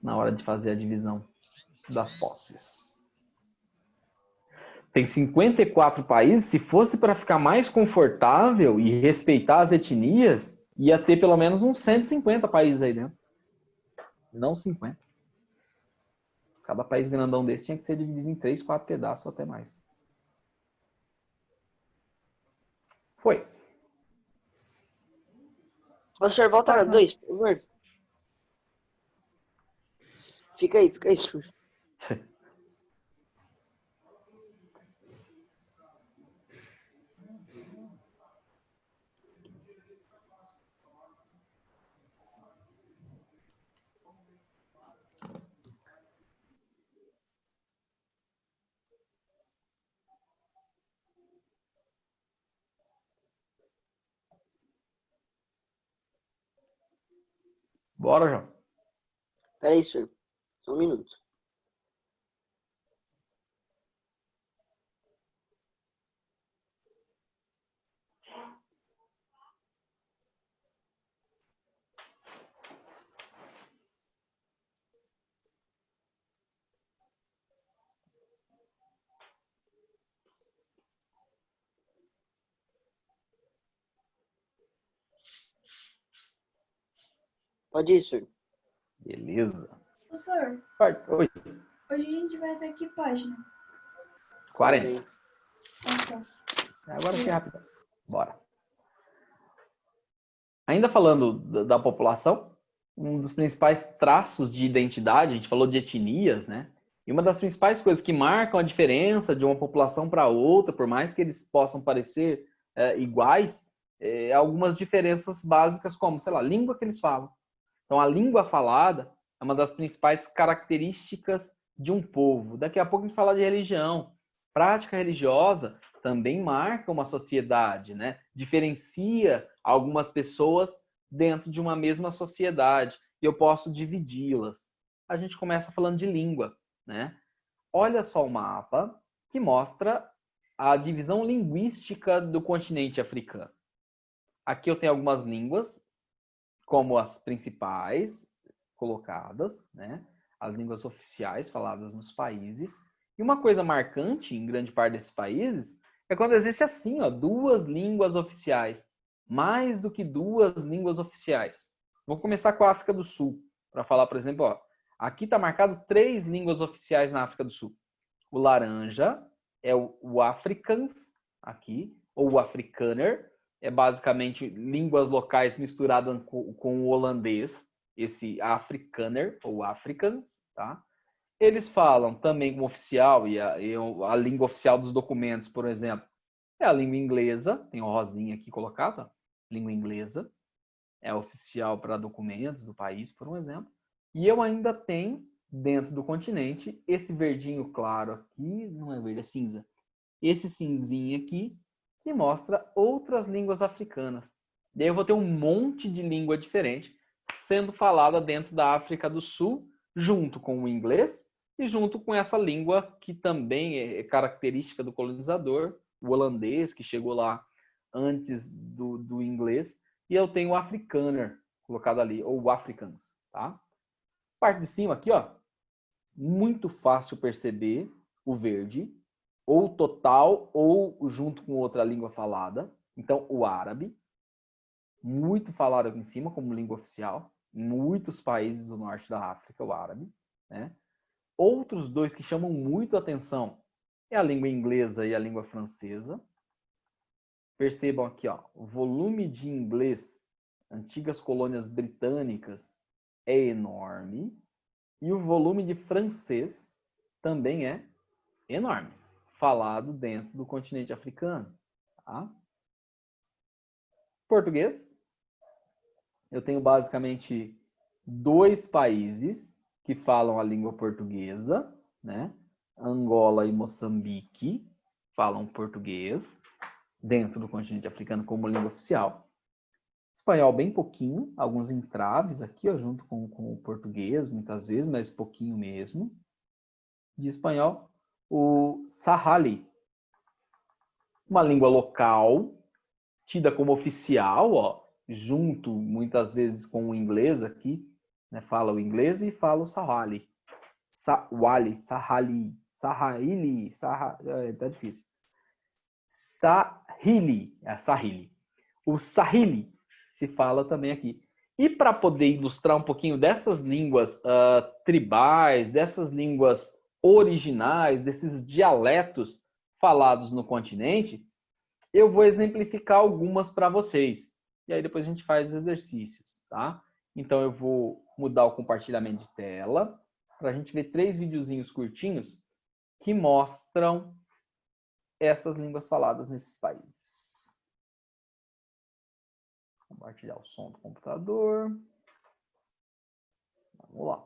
na hora de fazer a divisão das posses. Tem 54 países. Se fosse para ficar mais confortável e respeitar as etnias, ia ter pelo menos uns 150 países aí dentro. Não 50. Cada país grandão desse tinha que ser dividido em 3, 4 pedaços ou até mais. Foi. O senhor volta na 2, por favor. Fica aí, senhor. Bora, João. Peraí, senhor. Só um minuto. Pode ir, senhor. Beleza. Professor, Oi. hoje a gente vai até que página? 40. Ah, tá. Agora que é rápido. Bora. Ainda falando da população, um dos principais traços de identidade, a gente falou de etnias, né? E uma das principais coisas que marcam a diferença de uma população para outra, por mais que eles possam parecer iguais, algumas diferenças básicas, como, sei lá, a língua que eles falam. Então, a língua falada é uma das principais características de um povo. Daqui a pouco a gente fala de religião. Prática religiosa também marca uma sociedade, né? Diferencia algumas pessoas dentro de uma mesma sociedade. E eu posso dividi-las. A gente começa falando de língua, né? Olha só o mapa que mostra a divisão linguística do continente africano. Aqui eu tenho algumas línguas, como as principais colocadas, né? As línguas oficiais faladas nos países. E uma coisa marcante em grande parte desses países é quando existe assim, ó, 2 línguas oficiais. Mais do que 2 línguas oficiais. Vou começar com a África do Sul, para falar, por exemplo, ó, aqui está marcado 3 línguas oficiais na África do Sul. O laranja é o Afrikaans, aqui, ou o Afrikaner, é basicamente línguas locais misturadas com o holandês, esse Afrikaner ou Afrikaans, tá? Eles falam também como oficial, e a língua oficial dos documentos, por exemplo, é a língua inglesa, tem uma rosinha aqui colocada, língua inglesa, é oficial para documentos do país, por um exemplo. E eu ainda tenho, dentro do continente, esse verdinho claro aqui, não é verde, é cinza. Esse cinzinho aqui, que mostra outras línguas africanas. E aí eu vou ter um monte de língua diferente sendo falada dentro da África do Sul, junto com o inglês e junto com essa língua que também é característica do colonizador, o holandês, que chegou lá antes do inglês. E eu tenho o Afrikaner colocado ali, ou o Afrikaans, tá? Parte de cima aqui, ó, muito fácil perceber o verde, ou total, ou junto com outra língua falada. Então, o árabe, muito falado aqui em cima como língua oficial, em muitos países do norte da África, o árabe, né? Outros 2 que chamam muito a atenção é a língua inglesa e a língua francesa. Percebam aqui, ó, o volume de inglês, antigas colônias britânicas, é enorme. E o volume de francês também é enorme, falado dentro do continente africano. Tá? Português, eu tenho basicamente 2 países que falam a língua portuguesa, né? Angola e Moçambique falam português dentro do continente africano como língua oficial. Espanhol bem pouquinho, alguns entraves aqui, ó, junto com o português, muitas vezes, mas pouquinho mesmo. De espanhol, o Sahali, uma língua local, tida como oficial, ó, junto muitas vezes com o inglês aqui, né? Fala o inglês e fala o Sahali. Sahali, tá difícil. Sahili. O Sahili se fala também aqui. E para poder ilustrar um pouquinho dessas línguas tribais, dessas línguas originais, desses dialetos falados no continente, eu vou exemplificar algumas para vocês. E aí depois a gente faz os exercícios, tá? Então eu vou mudar o compartilhamento de tela para a gente ver 3 videozinhos curtinhos que mostram essas línguas faladas nesses países. Compartilhar o som do computador. Vamos lá.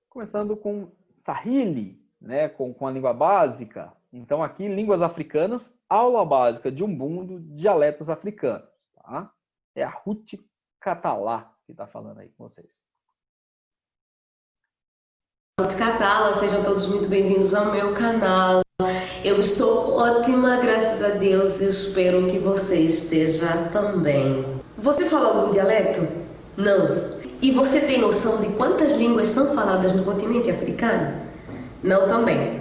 Começando com Sahili, né, com a língua básica. Então aqui, línguas africanas, aula básica de Umbundo, dialetos africanos. Tá? É a Ruth Catalá que está falando aí com vocês. Ruth Catala, sejam todos muito bem-vindos ao meu canal. Eu estou ótima, graças a Deus, espero que você esteja também. Você fala algum dialeto? Não. E você tem noção de quantas línguas são faladas no continente africano? Não também.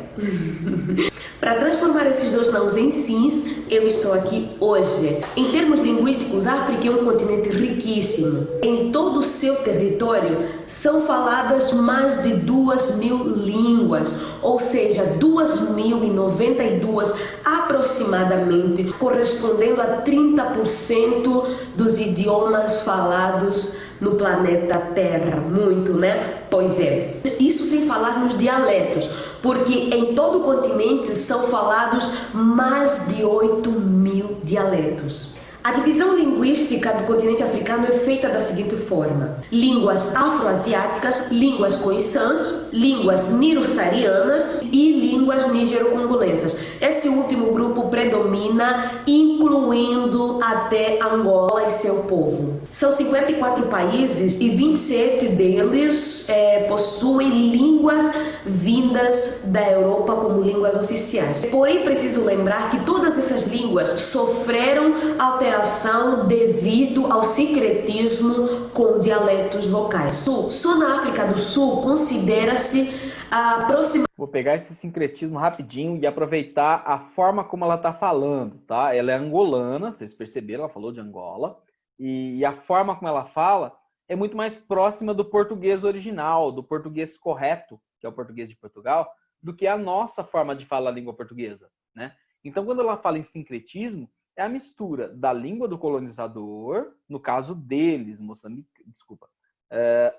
Para transformar esses 2 nãos em sims, eu estou aqui hoje. Em termos linguísticos, a África é um continente riquíssimo. Em todo o seu território são faladas mais de 2.000 línguas, ou seja, 2.092 aproximadamente, correspondendo a 30% dos idiomas falados no planeta Terra. Muito, né? Pois é. Isso sem falar nos dialetos, porque em todo o continente são falados mais de 8.000 dialetos. A divisão linguística do continente africano é feita da seguinte forma: línguas afroasiáticas, línguas khoissãs, línguas nilo-saarianas e línguas nigero-congolesas. Esse último grupo predomina, incluindo até Angola e seu povo. São 54 países e 27 deles possuem línguas vindas da Europa como línguas oficiais. Porém, preciso lembrar que todas essas línguas sofreram alteração devido ao sincretismo com dialetos locais. Só na África do Sul considera-se a próxima. Vou pegar esse sincretismo rapidinho e aproveitar a forma como ela está falando, tá? Ela é angolana, vocês perceberam, ela falou de Angola. E a forma como ela fala é muito mais próxima do português original, do português correto, que é o português de Portugal, do que a nossa forma de falar a língua portuguesa, né? Então, quando ela fala em sincretismo, é a mistura da língua do colonizador, no caso deles,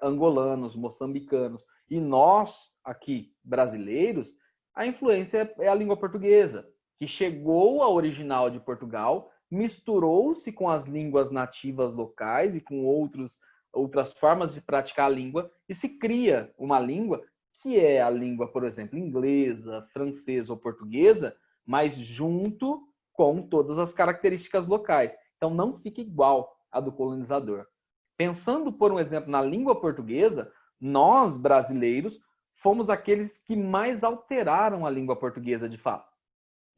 angolanos, moçambicanos, e nós, aqui, brasileiros, a influência é a língua portuguesa, que chegou à original de Portugal, misturou-se com as línguas nativas locais e com outras formas de praticar a língua, e se cria uma língua que é a língua, por exemplo, inglesa, francesa ou portuguesa, mas junto com todas as características locais. Então, não fica igual à do colonizador. Pensando, por um exemplo, na língua portuguesa, nós, brasileiros, fomos aqueles que mais alteraram a língua portuguesa de fato,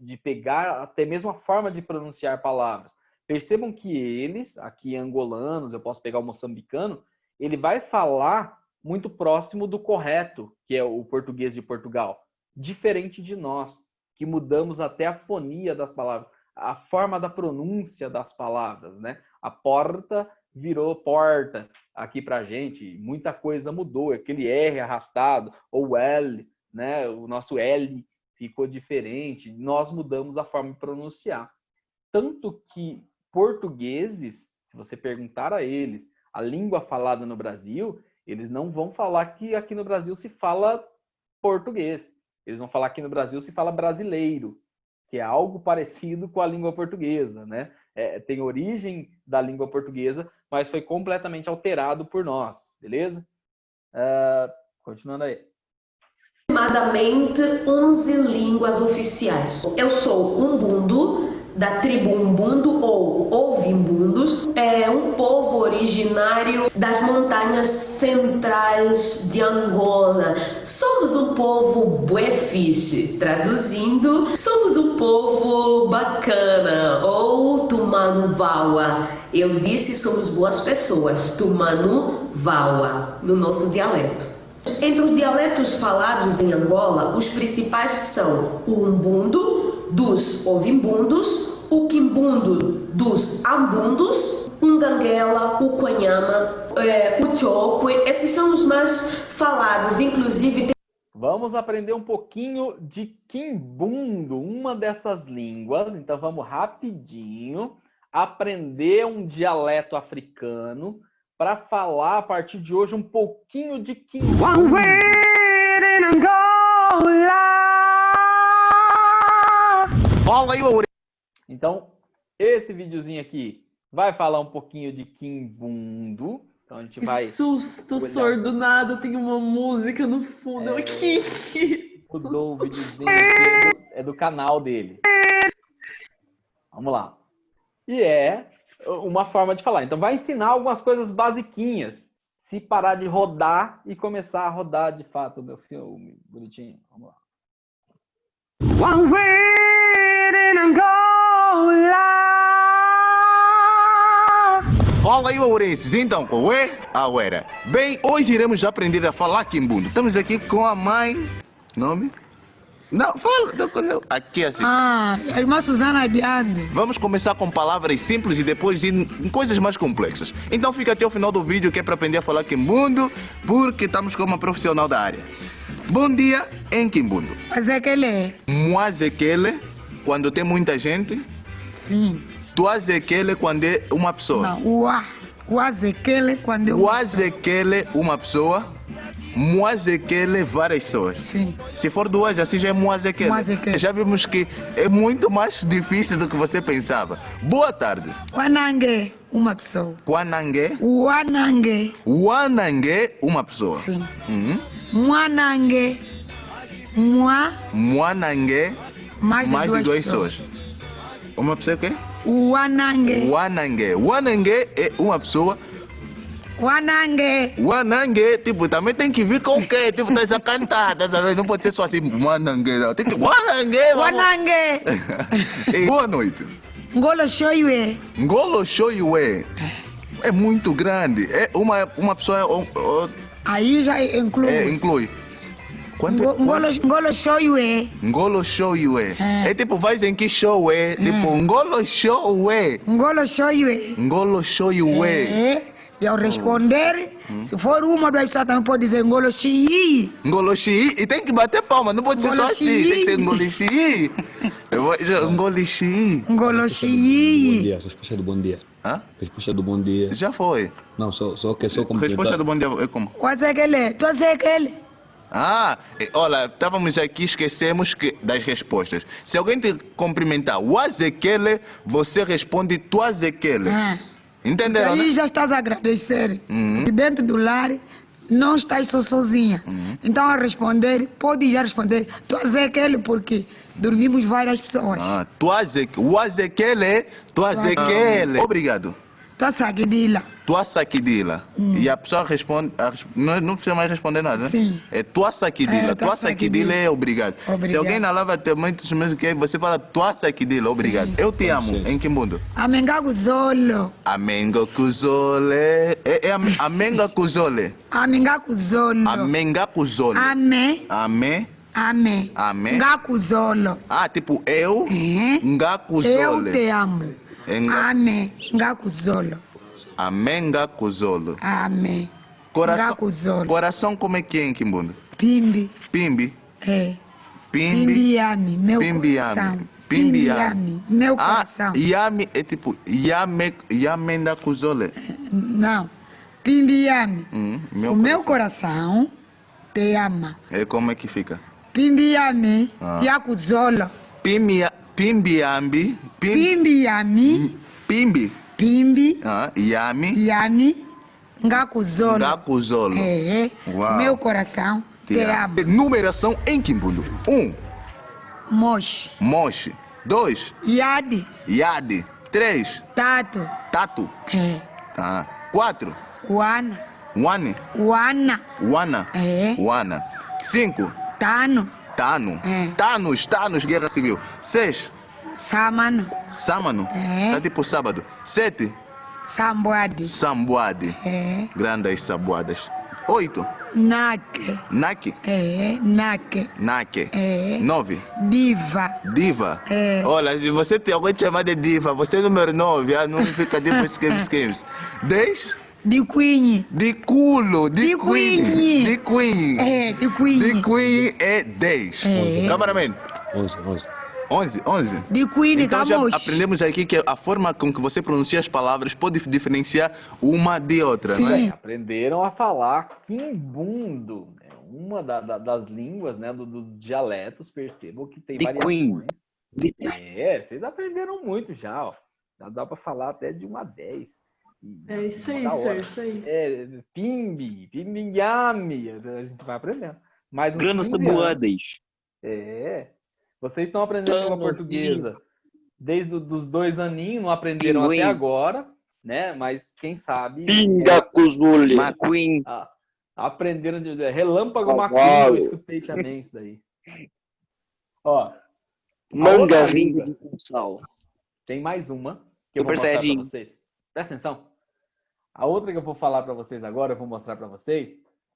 de pegar até mesmo a forma de pronunciar palavras. Percebam que eles, aqui angolanos, eu posso pegar o moçambicano, ele vai falar muito próximo do correto, que é o português de Portugal, diferente de nós, que mudamos até a fonia das palavras, a forma da pronúncia das palavras, né? A porta virou porta aqui pra gente, muita coisa mudou, aquele R arrastado, ou L, né? O nosso L ficou diferente, nós mudamos a forma de pronunciar. Tanto que portugueses, se você perguntar a eles a língua falada no Brasil, eles não vão falar que aqui no Brasil se fala português. Eles vão falar que no Brasil se fala brasileiro, que é algo parecido com a língua portuguesa, né? tem origem da língua portuguesa, mas foi completamente alterado por nós, beleza? Continuando aí. Aproximadamente 11 línguas oficiais. Eu sou Umbundo, da tribo Umbundo ou Ouvimbundos. É um povo originário das montanhas centrais de Angola. Somos um povo bué fixe. Traduzindo, somos um povo bacana ou Tumanu Vaua. Eu disse somos boas pessoas, Tumanu Vaua, no nosso dialeto. Entre os dialetos falados em Angola, os principais são o Umbundo, dos Ouvimbundos, o Quimbundo, dos Ambundos, o Nganguela, o Quanyama, o Chokwe. Esses são os mais falados, inclusive... Vamos aprender um pouquinho de Quimbundo, uma dessas línguas. Então vamos rapidinho aprender um dialeto africano para falar a partir de hoje um pouquinho de Quimbundo. Então, esse videozinho aqui vai falar um pouquinho de Quimbundo. Então a gente vai... Que susto, sordo, nada, tem uma música no fundo aqui. Mudou o videozinho aqui, é do canal dele. Vamos lá. E é uma forma de falar. Então vai ensinar algumas coisas basiquinhas. Se parar de rodar e começar a rodar de fato o meu filme bonitinho. Vamos lá. Fala aí, Ourenses. Então, qual é a uera? Bem, hoje iremos aprender a falar Quimbundo. Estamos aqui com a mãe... Nome? Não, fala. Aqui assim. A irmã Suzana adiante. Vamos começar com palavras simples e depois ir em coisas mais complexas. Então fica até o final do vídeo que é para aprender a falar Quimbundo, porque estamos com uma profissional da área. Bom dia em Quimbundo. Azekele. Muazekele, quando tem muita gente. Sim. Tuazekele, quando é uma pessoa. Não, Uazekele, quando é uma pessoa. Uazekele, uma pessoa. Muazekele, várias pessoas. Sim. Se for duas, assim já é Muazekele. Muazekele. Já vimos que é muito mais difícil do que você pensava. Boa tarde. Wanange, uma pessoa. Wanange. Wanange. Wanange, uma pessoa. Sim. Mwanange. Mwanange, mais de duas pessoas. Uma pessoa o quê? Wanange. Wanange. Wanange é uma pessoa. Wanange. Wanange, tipo, também tem que vir com o quê? Tipo, tá essa cantada, sabe? Não pode ser só assim, Wanange, não. Tem que... Wanange, Wanange. Boa noite. Ngolo Shoyue. Ngolo Shoyue. É muito grande. É uma pessoa... Aí já inclui. Inclui. Ngolo Shoyue. Ngolo Shoyue. É tipo, vai em que show é? Tipo, Ngolo Shoyue. Ngolo Shoyue. Ngolo Shoyue. E ao responder, se for uma, duas pessoas também pode dizer Ngolo Xii. Ngolo Xii. E tem que bater palma, não pode ser só assim. Tem que ser Ngolo Xii. Ngolo Xii. Ngolo Xii. Bom dia, resposta do bom dia. Hã? Resposta do bom dia. Já foi. Não, só complementar. Resposta do bom dia é como? Quazekele. Tu azekele. Olha, estávamos aqui, esquecemos das respostas. Se alguém te cumprimentar, Wazekele, você responde Tuazekele. Entenderam? Aí já estás a agradecer. Porque dentro do lar não estás só sozinha. Então a responder, pode já responder Tuazekele, porque dormimos várias pessoas. Wazekele, Tuazekele. Obrigado. Tuasakidila. Tuasakidila. E a pessoa responde, não precisa mais responder nada, né? Sim. É Tuasakidila. Tuasakidila é obrigado. Se alguém na lava também você fala Tuasakidila, obrigado. Sim. Eu te amo. Em que mundo? Amengakuzolo. Amengakuzole. É Amengakuzole. Amengakuzolo. Amengakuzole. Ame. Ngakuzolo. Tipo eu, Ngakuzole. Eu te amo. Ame, Ngakuzolo. Amém, Ngakuzolo. Amém. Ngakuzolo. Coração como é que é em Quimbundo? Pimbi. Pimbi? É. Pimbi. Yami, meu coração. Pimbi Yami, meu coração. Yami é tipo Yame Ngakuzole. Não. Pimbi Yami. O meu coração te ama. É como é que fica? Pimbi Yami, Yakuzolo. Pimbi Yami. Pimbi. Pimbi, Yami. Yami, Ngakuzolo. Ngakuzolo. Uau. Meu coração, te amo. Numeração em Quimbundo. 1. Mosh. Mosh. 2. Yadi. Yadi. 3. Tato. Tatu. Tá. 4. Wana. Wani. Wana. Wana. Wana. 5. Tano. Tano. Tanos, Guerra Civil. 6. Samano. Samano. Tá tipo sábado. 7. Samboade. Samboade. Grandes saboadas. 8. Nake. Nake. Nake. Nake. 9. Diva. Diva. Olha, se você tem alguém te chamar de diva, você é número 9, não fica tipo schemes. 10. De Queen. De culo, de Queen. De Queen. De Queen é 10. Cameraman. 11. De Queen, então já vamos. aprendemos aqui que a forma com que você pronuncia as palavras pode diferenciar uma de outra, Sim. não é? Aprenderam a falar quimbundo, né? Uma das línguas, né, dos dialetos, percebam que tem variações. Vocês aprenderam muito já, ó. Dá para falar até de 1 a 10. É isso aí, senhor, isso aí. Pimbi, Pimbinhame, a gente vai aprendendo. Mais uns Grandes 15 anos. saboadas. Vocês estão aprendendo língua portuguesa desde os 2 aninhos, não aprenderam até agora, né? Mas quem sabe... Pinga Cuzuli. McQueen. Aprenderam de Relâmpago McQueen, eu escutei também isso daí. Ó, Manga vinda de Funsal. tem mais uma que eu vou Super mostrar para Saiyajin. vocês. Presta atenção. A outra que eu vou falar para vocês agora, eu vou mostrar para vocês,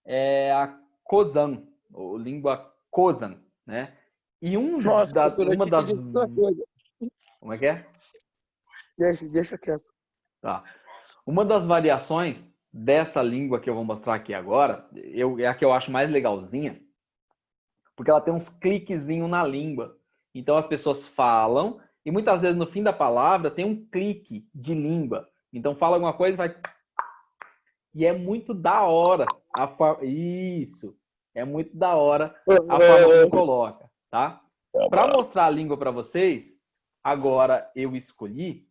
é a Kozan, ou língua Kozan, né? E uma das... Como é que é? Deixa quieto. Tá. Uma das variações dessa língua que eu vou mostrar aqui agora, é a que eu acho mais legalzinha, porque ela tem uns cliquezinhos na língua. Então as pessoas falam, e muitas vezes no fim da palavra tem um clique de língua. Então fala alguma coisa e vai... E é muito da hora a forma... Isso! É muito da hora a forma como coloca, tá? Para mostrar a língua para vocês, agora eu escolhi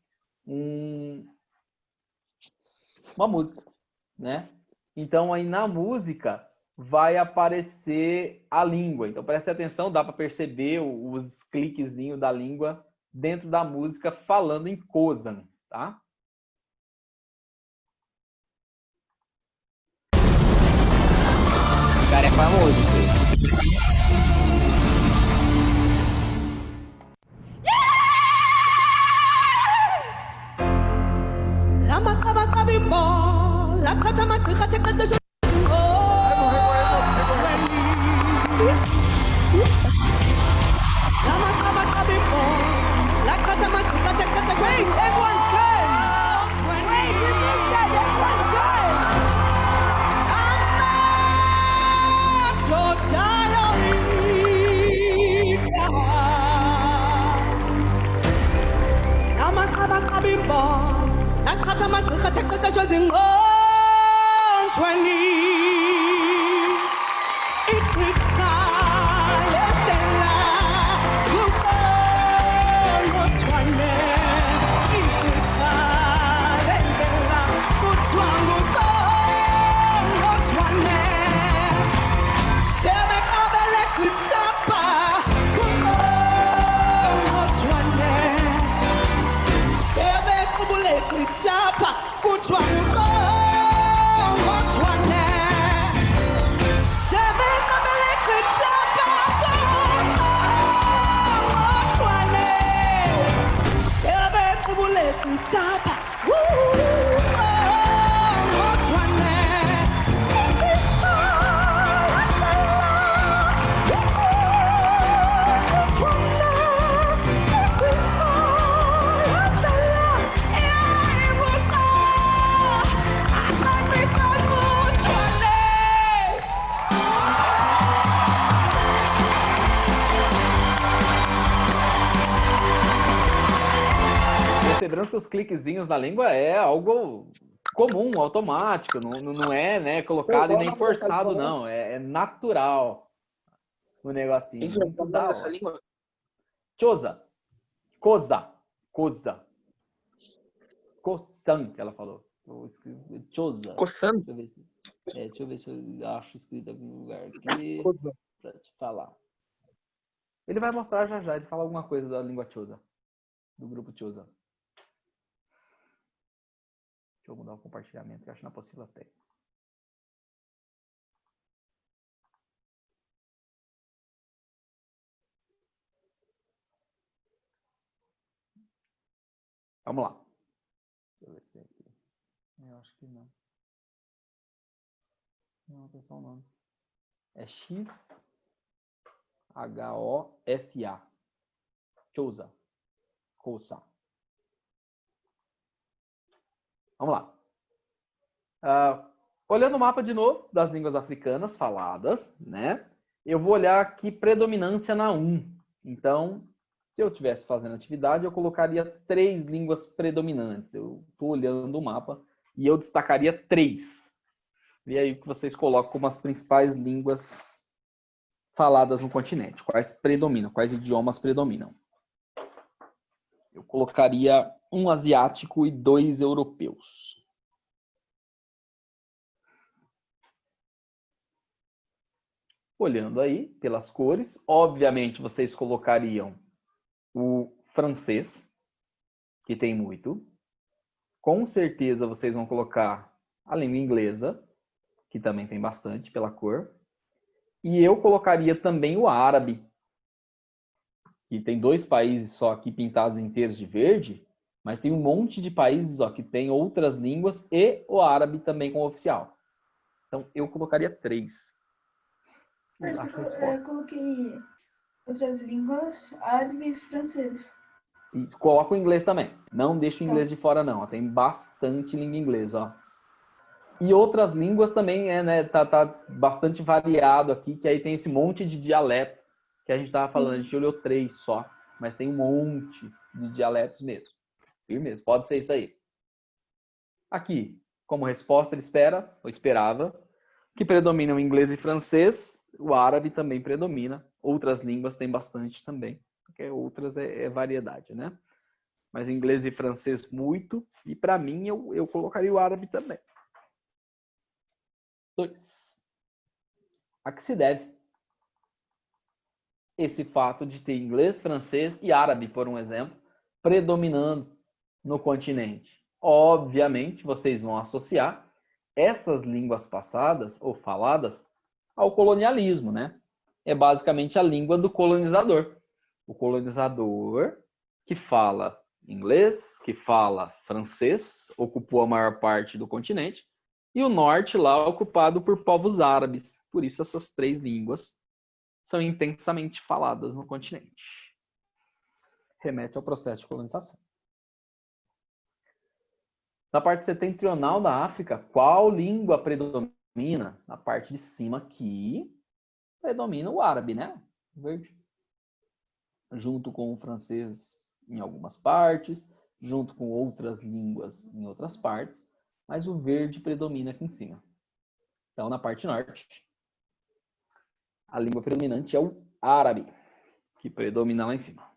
uma música, né? Então aí na música vai aparecer a língua. Então preste atenção, dá para perceber os cliquezinhos da língua dentro da música falando em Kozan, tá? O cara é famoso, filho. Perceberam que os cliquezinhos na língua é algo comum, automático, não é, né, colocado e nem forçado, não. É natural o negocinho. Muito da hora. Choza. Coza. Khoisan, que ela falou. Xhosa. Coçando. Deixa eu ver se eu acho escrito em algum lugar aqui pra te falar. Ele vai mostrar já, ele fala alguma coisa da língua Xhosa, do grupo Xhosa. Deixa eu mudar o compartilhamento, que eu acho que na apostila tem. Vamos lá. Deixa eu ver se tem aqui. Eu acho que não. Não, tem só o nome. É Xhosa. Xhosa. Khoisan. Vamos lá. Olhando o mapa de novo das línguas africanas faladas, né? Eu vou olhar aqui predominância na 1. Então, se eu estivesse fazendo atividade, eu colocaria 3 línguas predominantes. Eu estou olhando o mapa e eu destacaria 3. E aí que vocês colocam como as principais línguas faladas no continente. Quais predominam? Quais idiomas predominam? Eu colocaria 1 asiático e 2 europeus. Olhando aí pelas cores, obviamente vocês colocariam o francês, que tem muito. Com certeza vocês vão colocar a língua inglesa, que também tem bastante pela cor. E eu colocaria também o árabe, que tem 2 países só aqui pintados inteiros de verde, mas tem um monte de países que tem outras línguas e o árabe também como oficial. Então eu colocaria 3. Eu coloquei outras línguas, árabe e francês. E coloca o inglês também. Não deixa o inglês de fora, não. Tem bastante língua inglesa, E outras línguas também, tá bastante variado aqui, que aí tem esse monte de dialeto que a gente estava falando. A gente olhou 3 só, mas tem um monte de dialetos mesmo. Firmeza, pode ser isso aí. Aqui, como resposta, ele esperava, que predominam inglês e francês. O árabe também predomina. Outras línguas tem bastante também. Porque outras é variedade, né? Mas inglês e francês muito. E para mim, eu colocaria o árabe também. 2. A que se deve esse fato de ter inglês, francês e árabe, por um exemplo, predominando no continente? Obviamente, vocês vão associar essas línguas passadas ou faladas ao colonialismo, né? É basicamente a língua do colonizador. O colonizador que fala inglês, que fala francês, ocupou a maior parte do continente, e o norte lá ocupado por povos árabes. Por isso essas 3 línguas são intensamente faladas no continente. Remete ao processo de colonização. Na parte setentrional da África, qual língua predomina? Na parte de cima aqui, predomina o árabe, né? Verde. Junto com o francês em algumas partes, junto com outras línguas em outras partes, mas o verde predomina aqui em cima. Então, na parte norte, a língua predominante é o árabe, que predomina lá em cima.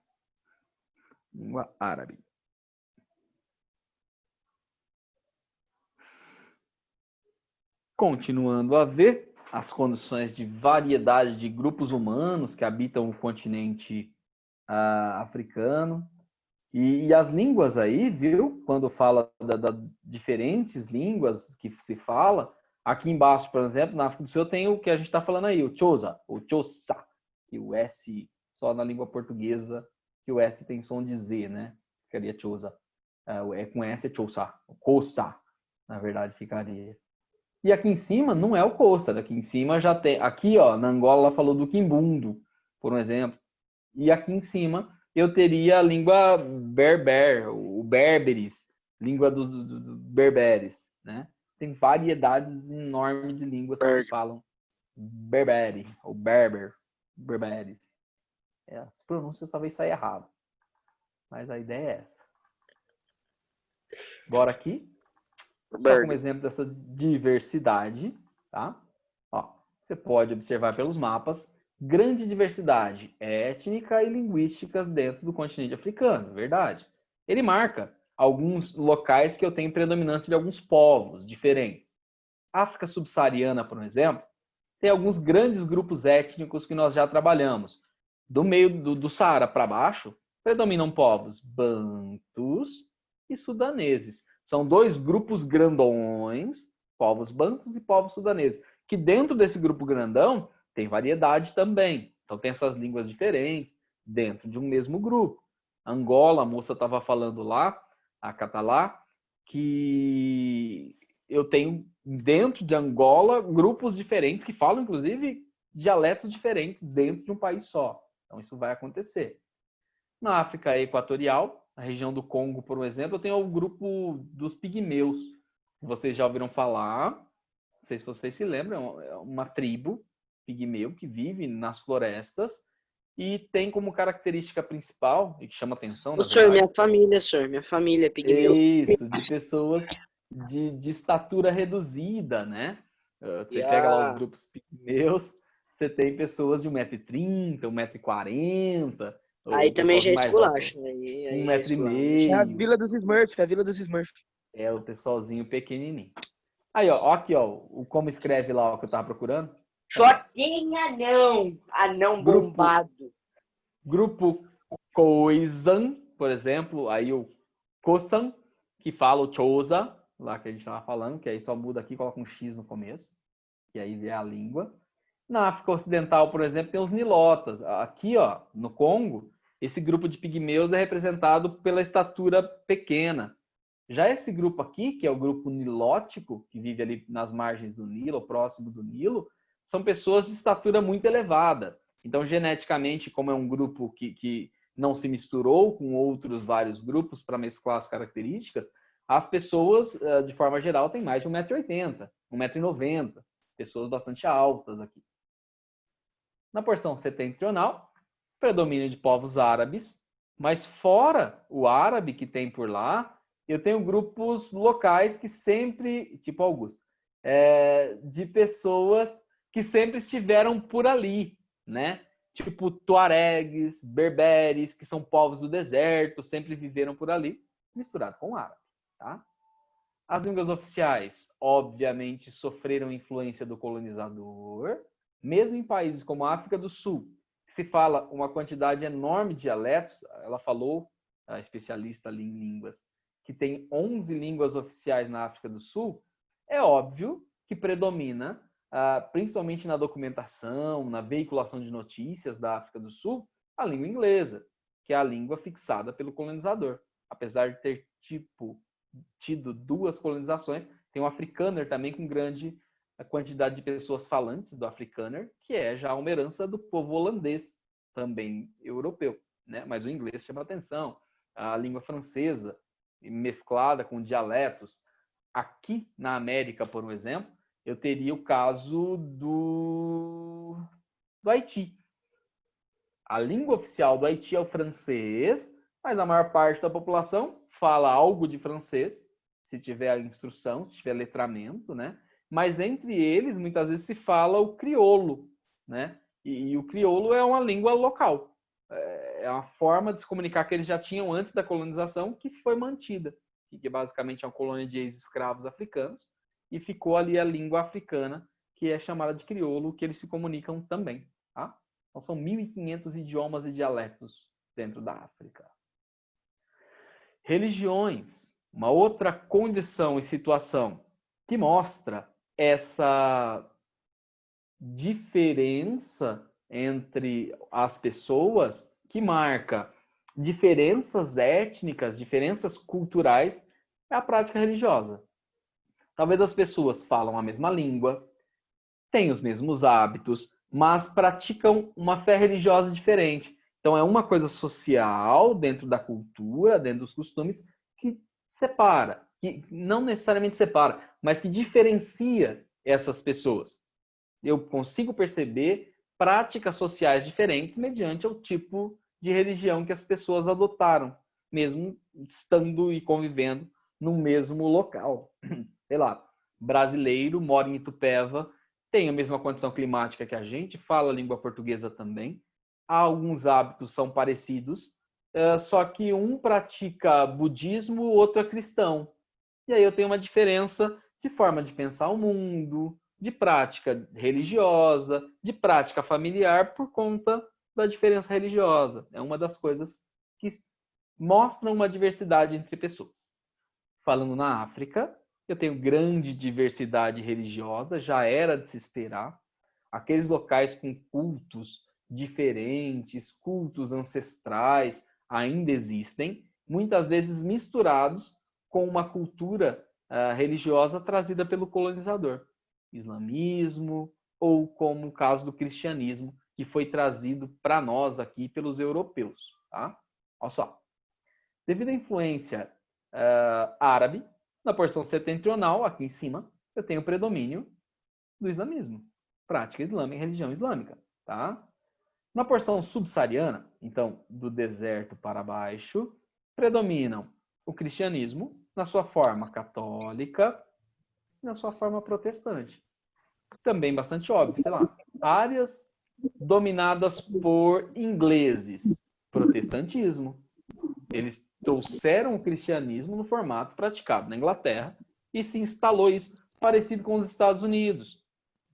Língua árabe. Continuando a ver as condições de variedade de grupos humanos que habitam o continente africano. E as línguas aí, viu? Quando fala da diferentes línguas que se fala, aqui embaixo, por exemplo, na África do Sul tem o que a gente está falando aí, o Xhosa, ou Xhosa, que o S, só na língua portuguesa, que o S tem som de Z, né? Ficaria Xhosa. Com S é Xhosa, o Khoisan, na verdade, ficaria. E aqui em cima não é o Khoisan, aqui em cima já tem, aqui ó, na Angola ela falou do Quimbundo, por um exemplo, e aqui em cima eu teria a língua berber, o berberes, língua dos berberes, né? Tem variedades enormes de línguas que se falam berbere, ou berber, berberes. As pronúncias talvez saiam errado, mas a ideia é essa. Bora aqui. Só como exemplo dessa diversidade, tá? Ó, você pode observar pelos mapas grande diversidade étnica e linguística dentro do continente africano, verdade. Ele marca alguns locais que eu tenho predominância de alguns povos diferentes. África subsaariana, por exemplo, tem alguns grandes grupos étnicos que nós já trabalhamos. Do meio do Saara para baixo, predominam povos bantus e sudaneses. São dois grupos grandões, povos bantus e povos sudaneses, que dentro desse grupo grandão tem variedade também. Então tem essas línguas diferentes dentro de um mesmo grupo. Angola, a moça estava falando lá, a Catalá, que eu tenho dentro de Angola grupos diferentes que falam, inclusive, dialetos diferentes dentro de um país só. Então isso vai acontecer. Na África Equatorial, na região do Congo, por exemplo, eu tenho o grupo dos pigmeus. Vocês já ouviram falar, não sei se vocês se lembram, é uma tribo pigmeu que vive nas florestas e tem como característica principal, e que chama atenção, na Senhor, verdade, minha família é pigmeu. isso, de pessoas de estatura reduzida, né? Você pega lá os grupos pigmeus, você tem pessoas de 1,30 m, 1,40 m. Aí também já é esculacho. 1,5 m. É a Vila dos Smurfs, É o pessoalzinho pequenininho. Aí, ó, aqui, ó, como escreve lá o que eu tava procurando. Só tem anão bombado. Grupo Khoisan, por exemplo, aí o Khoisan, que fala o Xhosa, lá que a gente tava falando, que aí só muda aqui, coloca um X no começo, que aí vê a língua. Na África Ocidental, por exemplo, tem os nilotas. Aqui, ó, no Congo, esse grupo de pigmeus é representado pela estatura pequena. Já esse grupo aqui, que é o grupo nilótico, que vive ali nas margens do Nilo, próximo do Nilo, são pessoas de estatura muito elevada. Então, geneticamente, como é um grupo que não se misturou com outros vários grupos para mesclar as características, as pessoas, de forma geral, têm mais de 1,80 m, 1,90 m. Pessoas bastante altas aqui. Na porção setentrional, predomínio de povos árabes, mas fora o árabe que tem por lá, eu tenho grupos locais que sempre, tipo Augusto, de pessoas que sempre estiveram por ali, né? Tipo tuaregues, berberes, que são povos do deserto, sempre viveram por ali, misturado com o árabe, tá? As línguas oficiais, obviamente, sofreram influência do colonizador, mesmo em países como a África do Sul, que se fala uma quantidade enorme de dialetos. Ela falou, a especialista ali em línguas, que tem 11 línguas oficiais na África do Sul. É óbvio que predomina, principalmente na documentação, na veiculação de notícias da África do Sul, a língua inglesa, que é a língua fixada pelo colonizador. Apesar de ter tido duas colonizações, tem o Afrikaner também com grande quantidade de pessoas falantes do Afrikaner, que é já uma herança do povo holandês, também europeu, né? Mas o inglês chama atenção. A língua francesa, mesclada com dialetos. Aqui na América, por exemplo, eu teria o caso do Haiti. A língua oficial do Haiti é o francês, mas a maior parte da população fala algo de francês, se tiver a instrução, se tiver letramento, né? Mas entre eles, muitas vezes, se fala o crioulo, né? E o crioulo é uma língua local. É uma forma de se comunicar que eles já tinham antes da colonização, que foi mantida. Que basicamente é uma colônia de ex-escravos africanos, e ficou ali a língua africana, que é chamada de crioulo, que eles se comunicam também. Tá? Então são 1.500 idiomas e dialetos dentro da África. Religiões. Uma outra condição e situação que mostra essa diferença entre as pessoas, que marca diferenças étnicas, diferenças culturais, é a prática religiosa. Talvez as pessoas falam a mesma língua, têm os mesmos hábitos, mas praticam uma fé religiosa diferente. Então é uma coisa social dentro da cultura, dentro dos costumes, que separa, que não necessariamente separa, mas que diferencia essas pessoas. Eu consigo perceber práticas sociais diferentes mediante o tipo de religião que as pessoas adotaram, mesmo estando e convivendo no mesmo local. Sei lá, brasileiro, mora em Itupeva, tem a mesma condição climática que a gente, fala a língua portuguesa também, alguns hábitos são parecidos, só que um pratica budismo, o outro é cristão. E aí eu tenho uma diferença de forma de pensar o mundo, de prática religiosa, de prática familiar por conta da diferença religiosa. É uma das coisas que mostram uma diversidade entre pessoas. Falando na África, eu tenho grande diversidade religiosa, já era de se esperar. Aqueles locais com cultos diferentes, cultos ancestrais, ainda existem, muitas vezes misturados com uma cultura religiosa trazida pelo colonizador. Islamismo, ou como o caso do cristianismo, que foi trazido para nós aqui pelos europeus. Tá? Olha só. Devido à influência árabe, na porção setentrional, aqui em cima, eu tenho o predomínio do islamismo. Prática islâmica, religião islâmica. Tá? Na porção subsaariana, então, do deserto para baixo, predominam o cristianismo na sua forma católica e na sua forma protestante. Também bastante óbvio, sei lá, áreas dominadas por ingleses, protestantismo. Eles trouxeram o cristianismo no formato praticado na Inglaterra e se instalou isso parecido com os Estados Unidos.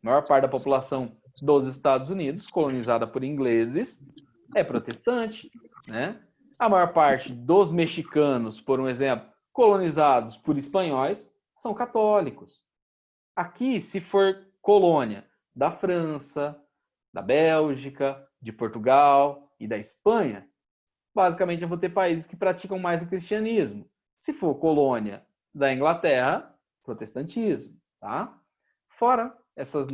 A maior parte da população dos Estados Unidos, colonizada por ingleses, é protestante, né? A maior parte dos mexicanos, por um exemplo, colonizados por espanhóis, são católicos. Aqui, se for colônia da França, da Bélgica, de Portugal e da Espanha, basicamente eu vou ter países que praticam mais o cristianismo. Se for colônia da Inglaterra, protestantismo, tá? Fora essas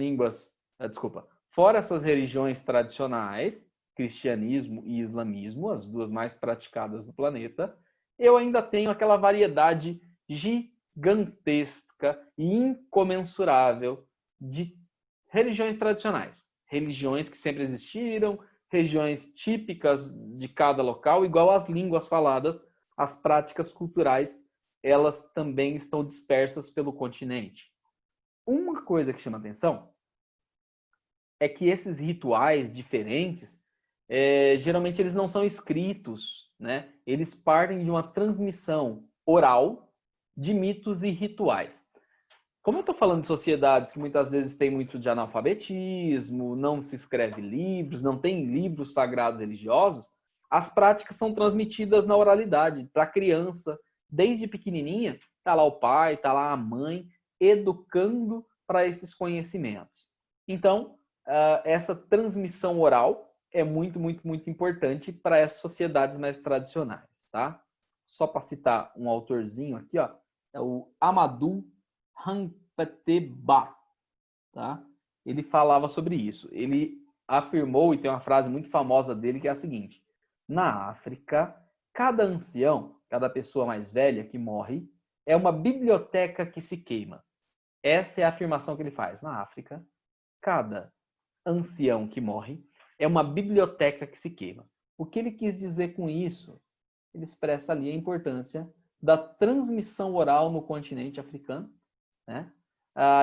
fora essas religiões tradicionais, cristianismo e islamismo, as duas mais praticadas do planeta, eu ainda tenho aquela variedade gigantesca e incomensurável de religiões tradicionais. Religiões que sempre existiram, regiões típicas de cada local, igual às línguas faladas, as práticas culturais, elas também estão dispersas pelo continente. Uma coisa que chama atenção é que esses rituais diferentes, geralmente eles não são escritos, né? Eles partem de uma transmissão oral de mitos e rituais. Como eu estou falando de sociedades que muitas vezes têm muito de analfabetismo, não se escreve livros, não tem livros sagrados religiosos, as práticas são transmitidas na oralidade para a criança, desde pequenininha, está lá o pai, está lá a mãe, educando para esses conhecimentos. Então, essa transmissão oral é muito, muito, muito importante para essas sociedades mais tradicionais, tá? Só para citar um autorzinho aqui, ó, é o Amadou Hampateba, tá? Ele falava sobre isso. Ele afirmou, e tem uma frase muito famosa dele, que é a seguinte: na África, cada ancião, cada pessoa mais velha que morre, é uma biblioteca que se queima. Essa é a afirmação que ele faz. Na África, cada ancião que morre é uma biblioteca que se queima. O que ele quis dizer com isso? Ele expressa ali a importância da transmissão oral no continente africano, né?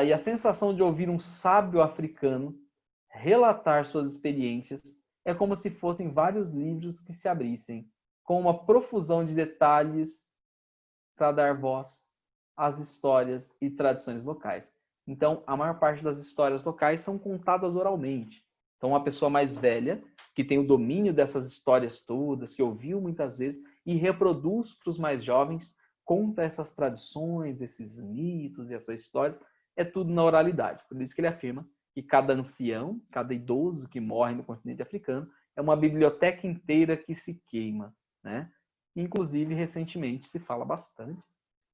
E a sensação de ouvir um sábio africano relatar suas experiências é como se fossem vários livros que se abrissem, com uma profusão de detalhes para dar voz às histórias e tradições locais. Então, a maior parte das histórias locais são contadas oralmente. Então, uma pessoa mais velha, que tem o domínio dessas histórias todas, que ouviu muitas vezes e reproduz para os mais jovens, conta essas tradições, esses mitos e essa história, é tudo na oralidade. Por isso que ele afirma que cada ancião, cada idoso que morre no continente africano é uma biblioteca inteira que se queima, né? Inclusive, recentemente, se fala bastante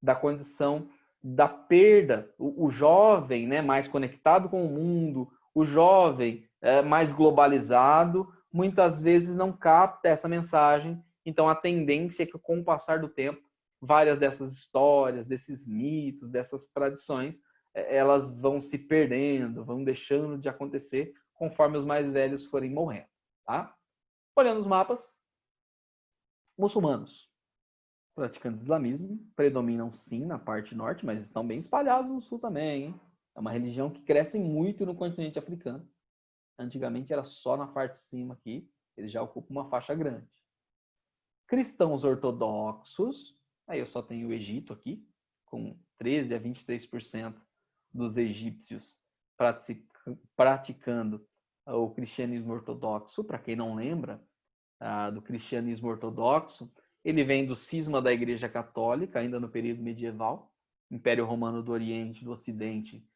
da condição da perda, o jovem, né, mais conectado com o mundo, o jovem mais globalizado, muitas vezes não capta essa mensagem. Então, a tendência é que, com o passar do tempo, várias dessas histórias, desses mitos, dessas tradições, elas vão se perdendo, vão deixando de acontecer conforme os mais velhos forem morrendo. Tá? Olhando os mapas, muçulmanos praticantes do islamismo predominam sim na parte norte, mas estão bem espalhados no sul também, hein? É uma religião que cresce muito no continente africano. Antigamente era só na parte de cima aqui, eles já ocupam uma faixa grande. cristãos ortodoxos, aí eu só tenho o Egito aqui, com 13 a 23% dos egípcios praticando o cristianismo ortodoxo. Para quem não lembra do cristianismo ortodoxo, ele vem do cisma da Igreja Católica, ainda no período medieval. Império Romano do Oriente e do Ocidente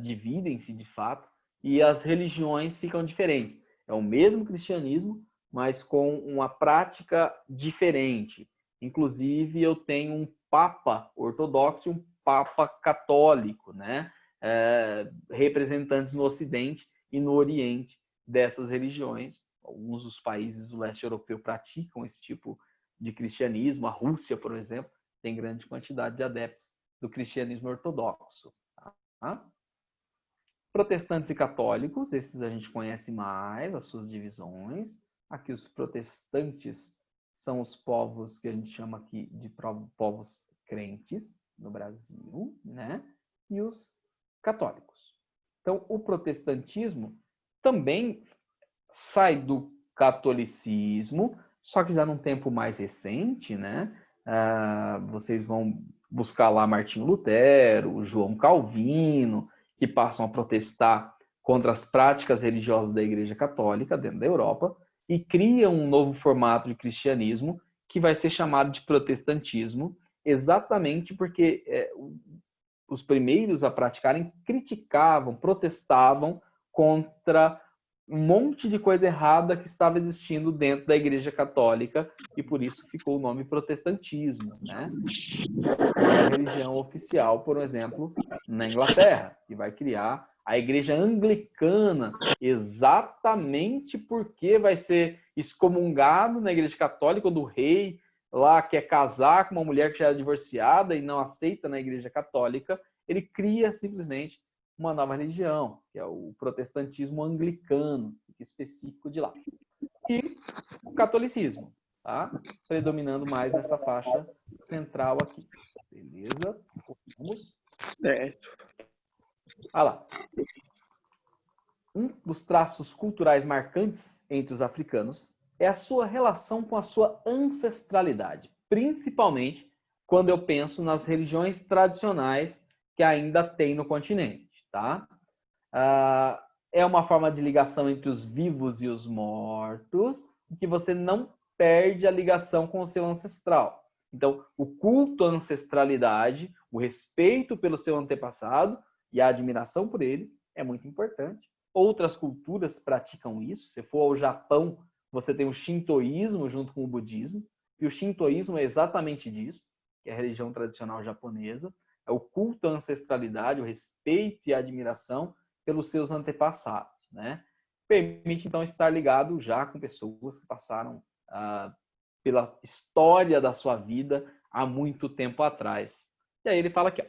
dividem-se de fato, e as religiões ficam diferentes. É o mesmo cristianismo, mas com uma prática diferente. Inclusive, eu tenho um Papa ortodoxo e um Papa católico, né? Representantes no Ocidente e no Oriente dessas religiões. Alguns dos países do leste europeu praticam esse tipo de cristianismo. A Rússia, por exemplo, tem grande quantidade de adeptos do cristianismo ortodoxo. Tá? Protestantes e católicos, esses a gente conhece mais, as suas divisões. Aqui os protestantes são os povos que a gente chama aqui de povos crentes no Brasil, né? E os católicos. Então, o protestantismo também sai do catolicismo, só que já num tempo mais recente, né? Vocês vão buscar lá Martinho Lutero, João Calvino, que passam a protestar contra as práticas religiosas da Igreja Católica dentro da Europa e criam um novo formato de cristianismo que vai ser chamado de protestantismo, exatamente porque os primeiros a praticarem criticavam, protestavam contra um monte de coisa errada que estava existindo dentro da Igreja Católica, e por isso ficou o nome protestantismo, né? É a religião oficial, por exemplo, na Inglaterra, que vai criar a Igreja Anglicana, exatamente porque vai ser excomungado na Igreja Católica, quando o rei lá quer casar com uma mulher que já era divorciada e não aceita na Igreja Católica, ele cria simplesmente uma nova religião, que é o protestantismo anglicano, específico de lá. E o catolicismo, tá? Predominando mais nessa faixa central aqui. Beleza? Vamos. Certo. Olha lá. Um dos traços culturais marcantes entre os africanos é a sua relação com a sua ancestralidade, principalmente quando eu penso nas religiões tradicionais que ainda tem no continente, tá? É uma forma de ligação entre os vivos e os mortos, em que você não perde a ligação com o seu ancestral. Então, o culto à ancestralidade, o respeito pelo seu antepassado e a admiração por ele é muito importante. Outras culturas praticam isso. Se for ao Japão, você tem o shintoísmo junto com o budismo, e o shintoísmo é exatamente disso, que é a religião tradicional japonesa, é o culto à ancestralidade, o respeito e a admiração pelos seus antepassados, né? Permite, então, estar ligado já com pessoas que passaram pela história da sua vida há muito tempo atrás. E aí ele fala aqui, ó,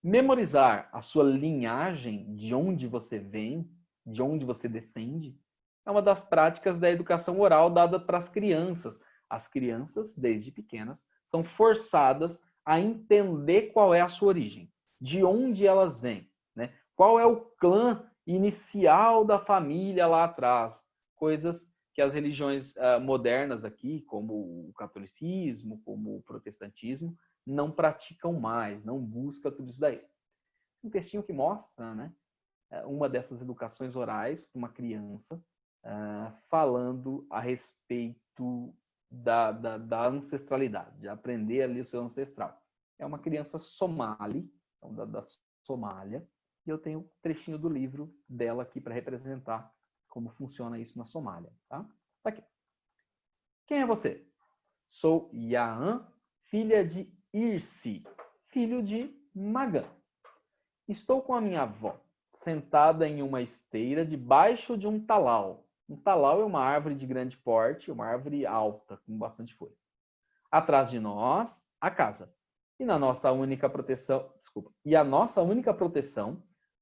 memorizar a sua linhagem, de onde você vem, de onde você descende, é uma das práticas da educação oral dada para as crianças. As crianças, desde pequenas, são forçadas a entender qual é a sua origem, de onde elas vêm, né? Qual é o clã inicial da família lá atrás. Coisas que as religiões modernas aqui, como o catolicismo, como o protestantismo, não praticam mais, não buscam tudo isso daí. Um textinho que mostra, né, uma dessas educações orais para uma criança, falando a respeito da ancestralidade, de aprender ali o seu ancestral. É uma criança somali, então da Somália, e eu tenho um trechinho do livro dela aqui para representar como funciona isso na Somália. Tá? Tá aqui. Quem é você? Sou Yaan, filha de Irsi, filho de Magã. Estou com a minha avó, sentada em uma esteira debaixo de um talau. Um talau é uma árvore de grande porte, uma árvore alta, com bastante folha. Atrás de nós, a casa. E a nossa única proteção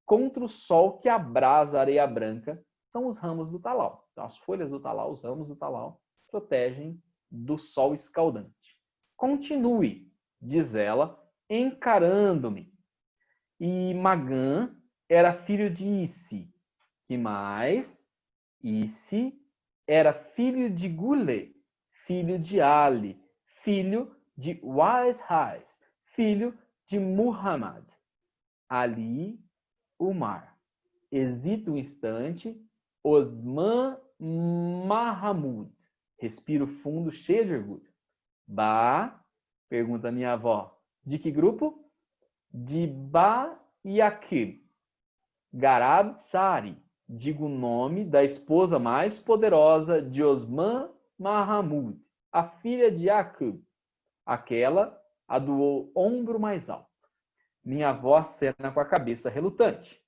contra o sol que abrasa a areia branca são os ramos do talau. Então, as folhas do talau, os ramos do talau, protegem do sol escaldante. Continue, diz ela, encarando-me. E Magã era filho de Issi, que mais? Issi era filho de Gule, filho de Ali, filho de Wise Hais, filho de Muhammad. Ali, Umar. Hesito um instante. Osman Mahamud. Respiro fundo, cheio de orgulho. Ba, pergunta minha avó. De que grupo? De Ba Yakib. Garab Sari. Digo o nome da esposa mais poderosa de Osman Mahamud, a filha de Yakub. Aquela, a do ombro mais alto. Minha avó acena com a cabeça relutante.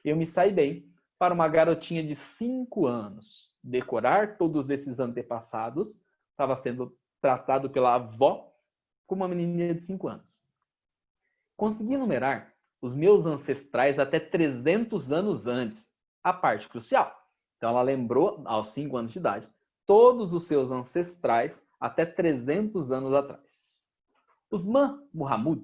Eu me saí bem para uma garotinha de 5 anos. Decorar todos esses antepassados estava sendo tratado pela avó como uma menininha de 5 anos. Consegui numerar os meus ancestrais até 300 anos antes. A parte crucial. Então ela lembrou, aos 5 anos de idade, todos os seus ancestrais até 300 anos atrás. Osman Muhammad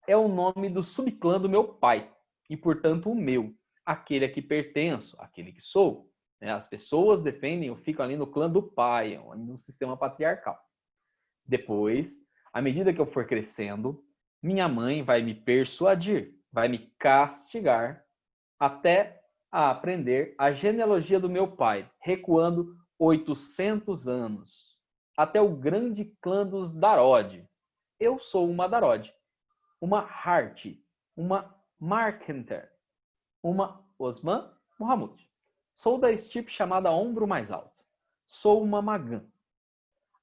é o nome do subclã do meu pai e, portanto, o meu, aquele a que pertenço, aquele que sou. As pessoas defendem, eu fico ali no clã do pai, no sistema patriarcal. Depois, à medida que eu for crescendo, minha mãe vai me persuadir, vai me castigar, até a aprender a genealogia do meu pai, recuando 800 anos, até o grande clã dos Darod. Eu sou uma Darod, uma Hart, uma Markenter, uma Osman Muhammad. Sou da estirpe chamada ombro mais alto. Sou uma Magã.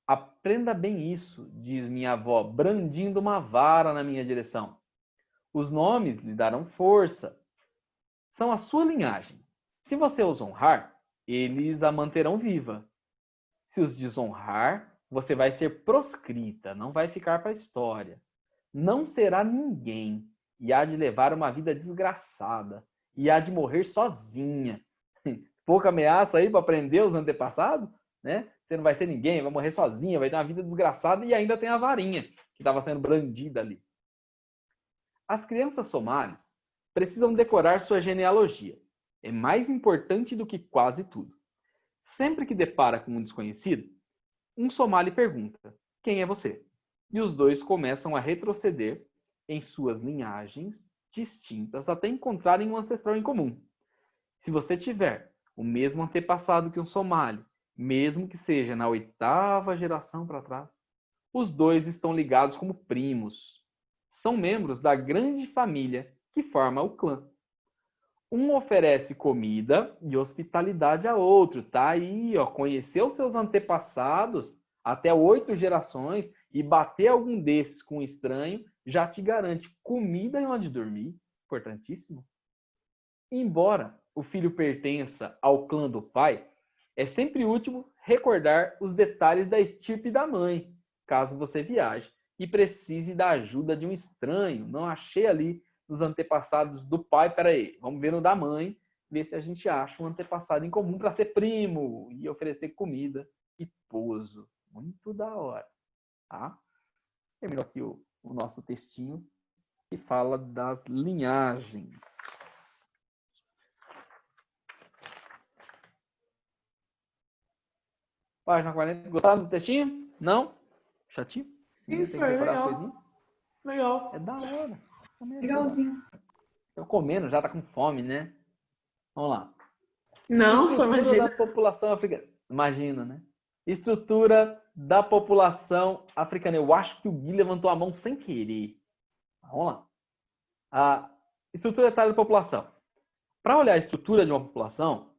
Aprenda bem isso, diz minha avó, brandindo uma vara na minha direção. Os nomes lhe darão força. São a sua linhagem. Se você os honrar, eles a manterão viva. Se os desonrar, você vai ser proscrita, não vai ficar para a história. Não será ninguém e há de levar uma vida desgraçada e há de morrer sozinha. Pouca ameaça aí para prender os antepassados, né? Você não vai ser ninguém, vai morrer sozinha, vai ter uma vida desgraçada e ainda tem a varinha que estava sendo brandida ali. As crianças somalis precisam decorar sua genealogia. É mais importante do que quase tudo. Sempre que depara com um desconhecido, um somali pergunta: quem é você? E os dois começam a retroceder em suas linhagens distintas até encontrarem um ancestral em comum. Se você tiver o mesmo antepassado que um somali, mesmo que seja na 8ª geração para trás, os dois estão ligados como primos. São membros da grande família que forma o clã. Um oferece comida e hospitalidade a outro. Tá aí, ó, conhecer os seus antepassados até 8 gerações e bater algum desses com um estranho já te garante comida e onde dormir. Importantíssimo. Embora o filho pertença ao clã do pai, é sempre útil recordar os detalhes da estirpe da mãe, caso você viaje e precise da ajuda de um estranho. Não achei ali os antepassados do pai, peraí, vamos ver no da mãe, ver se a gente acha um antepassado em comum para ser primo e oferecer comida e pouso. Muito da hora, tá? Terminou aqui o nosso textinho que fala das linhagens. Página 40. Gostaram do textinho? Não? Chatinho? Isso, é legal. Legal. É da hora. Legalzinho. Tô comendo, já tá com fome, né? Vamos lá. Não, Estrutura imagina. da população africana. Imagina, né? Estrutura da população africana. Eu acho que o Gui levantou a mão sem querer. Vamos lá. A estrutura etária da população. Para olhar a estrutura de uma população,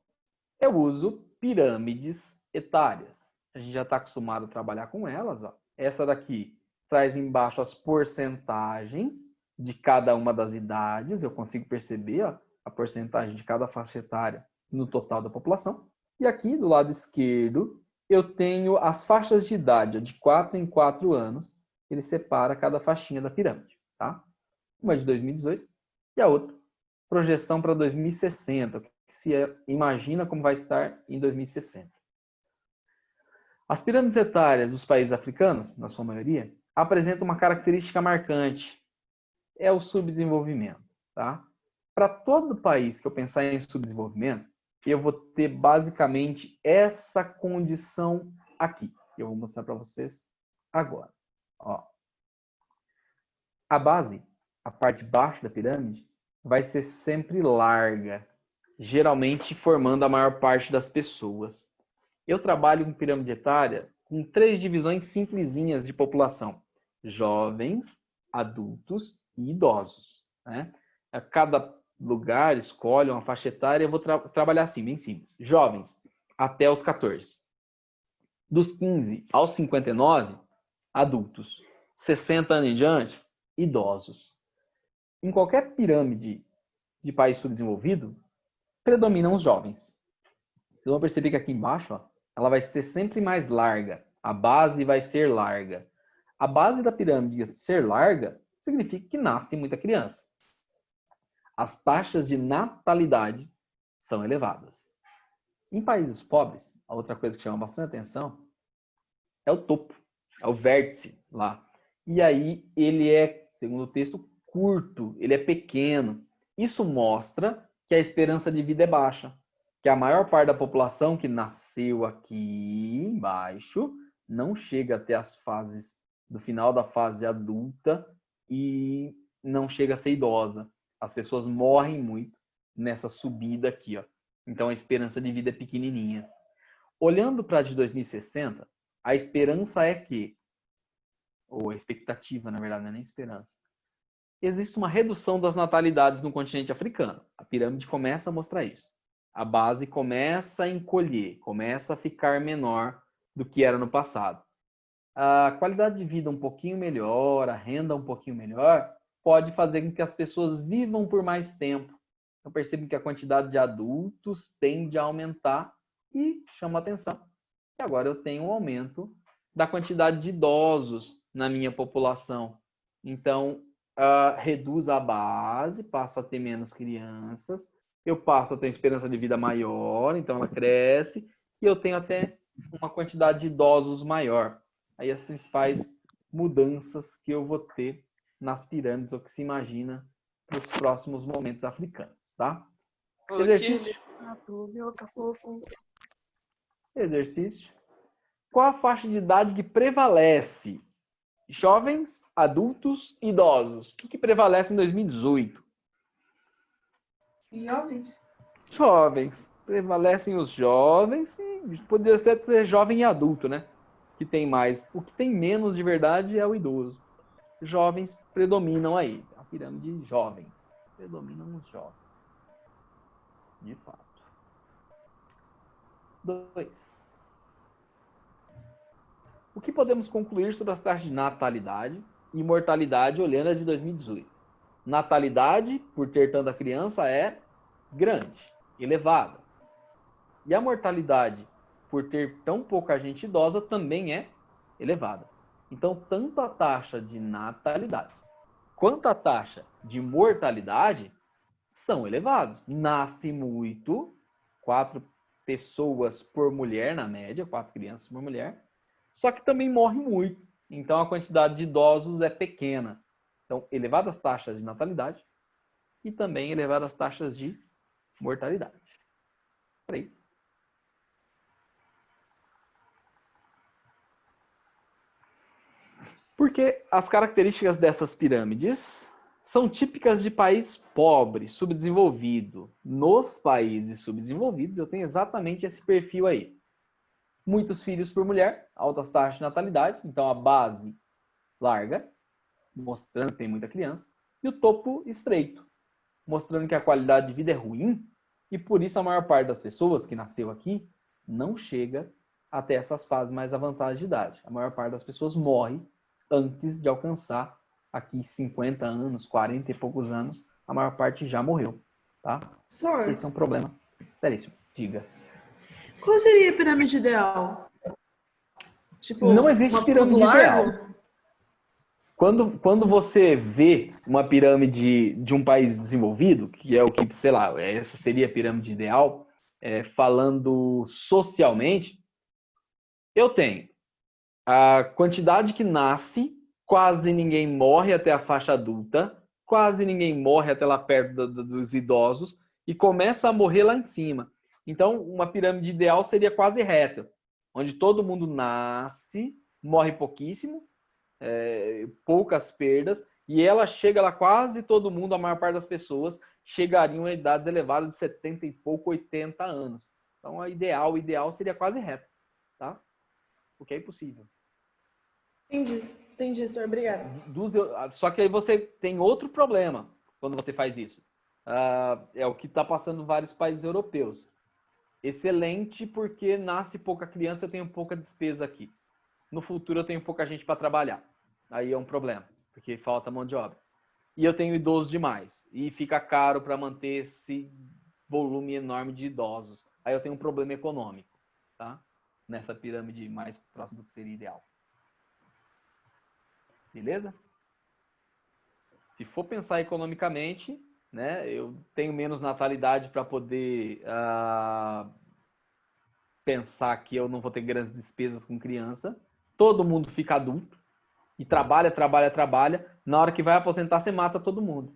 eu uso pirâmides etárias. A gente já está acostumado a trabalhar com elas. Ó. Essa daqui traz embaixo as porcentagens de cada uma das idades. Eu consigo perceber, ó, a porcentagem de cada faixa etária no total da população. E aqui, do lado esquerdo, eu tenho as faixas de idade, de 4 em 4 anos. Ele separa cada faixinha da pirâmide. Tá? Uma de 2018 e a outra, projeção para 2060, que se imagina como vai estar em 2060. As pirâmides etárias dos países africanos, na sua maioria, apresentam uma característica marcante. É o subdesenvolvimento. Tá? Para todo país que eu pensar em subdesenvolvimento, eu vou ter basicamente essa condição aqui. Eu vou mostrar para vocês agora. Ó. A base, a parte de baixo da pirâmide, vai ser sempre larga, geralmente formando a maior parte das pessoas. Eu trabalho com pirâmide etária com 3 divisões simplesinhas de população: jovens, adultos e idosos, né? A cada lugar escolhe uma faixa etária. Eu vou trabalhar assim, bem simples. Jovens, até os 14. Dos 15 aos 59, adultos. 60 anos em diante, idosos. Em qualquer pirâmide de país subdesenvolvido, predominam os jovens. Vocês vão perceber que aqui embaixo, ó, ela vai ser sempre mais larga. A base vai ser larga. A base da pirâmide ser larga significa que nasce muita criança. As taxas de natalidade são elevadas. Em países pobres, a outra coisa que chama bastante atenção é o topo, é o vértice lá. E aí ele é, segundo o texto, curto, ele é pequeno. Isso mostra que a esperança de vida é baixa, que a maior parte da população que nasceu aqui embaixo não chega até as fases do final da fase adulta e não chega a ser idosa. As pessoas morrem muito nessa subida aqui, ó. Então a esperança de vida é pequenininha. Olhando para a de 2060, a esperança é que, ou a expectativa, na verdade, não é nem esperança, existe uma redução das natalidades no continente africano. A pirâmide começa a mostrar isso. A base começa a encolher, começa a ficar menor do que era no passado. A qualidade de vida um pouquinho melhor, a renda um pouquinho melhor, pode fazer com que as pessoas vivam por mais tempo. Eu percebo que a quantidade de adultos tende a aumentar e chama atenção. E agora eu tenho um aumento da quantidade de idosos na minha população. Então, reduz a base, passo a ter menos crianças, eu passo a ter esperança de vida maior, então ela cresce, e eu tenho até uma quantidade de idosos maior. Aí as principais mudanças que eu vou ter nas pirâmides, ou que se imagina nos próximos momentos africanos, tá? Exercício. Exercício. Qual a faixa de idade que prevalece? Jovens, adultos, idosos. O que prevalece em 2018? Jovens? Jovens. Prevalecem os jovens e poderia até ter jovem e adulto, né? Que tem mais. O que tem menos de verdade é o idoso. Jovens predominam aí. A pirâmide jovem. Predominam os jovens. De fato. 2. O que podemos concluir sobre as taxas de natalidade e mortalidade olhando as de 2018? Natalidade, por ter tanta criança, é grande, elevada. E a mortalidade, por ter tão pouca gente idosa, também é elevada. Então, tanto a taxa de natalidade quanto a taxa de mortalidade são elevados. Nasce muito, 4 pessoas por mulher, na média, 4 crianças por mulher, só que também morre muito. Então, a quantidade de idosos é pequena. Então, elevadas taxas de natalidade e também elevadas taxas de mortalidade. 3. Porque as características dessas pirâmides são típicas de país pobre, subdesenvolvido. Nos países subdesenvolvidos, eu tenho exatamente esse perfil aí. Muitos filhos por mulher, altas taxas de natalidade, então a base larga, mostrando que tem muita criança, e o topo estreito, mostrando que a qualidade de vida é ruim, e por isso a maior parte das pessoas que nasceu aqui não chega até essas fases mais avançadas de idade. A maior parte das pessoas morre antes de alcançar aqui 50 anos, 40 e poucos anos, a maior parte já morreu, tá? Sir, esse é um problema seríssimo. Diga. Qual seria a pirâmide ideal? Tipo, não existe pirâmide ideal. Quando você vê uma pirâmide de um país desenvolvido, que é o que, sei lá, essa seria a pirâmide ideal, falando socialmente, eu tenho a quantidade que nasce, quase ninguém morre até a faixa adulta, quase ninguém morre até lá perto dos idosos, e começa a morrer lá em cima. Então, uma pirâmide ideal seria quase reta. onde todo mundo nasce, morre pouquíssimo, poucas perdas, e ela chega lá, quase todo mundo, a maior parte das pessoas, chegariam a idades elevadas de 70 e pouco, 80 anos. Então, o ideal seria quase reto, tá? O que é impossível. Entendi, senhor. Obrigada. Só que aí você tem outro problema quando você faz isso. É o que está passando em vários países europeus. Excelente, porque nasce pouca criança, eu tenho pouca despesa aqui. No futuro eu tenho pouca gente para trabalhar. Aí é um problema, porque falta mão de obra. E eu tenho idosos demais. E fica caro para manter esse volume enorme de idosos. Aí eu tenho um problema econômico, tá? Nessa pirâmide mais próximo do que seria ideal. Beleza? Se for pensar economicamente, né, eu tenho menos natalidade para poder pensar que eu não vou ter grandes despesas com criança. Todo mundo fica adulto e trabalha. Na hora que vai aposentar, você mata todo mundo.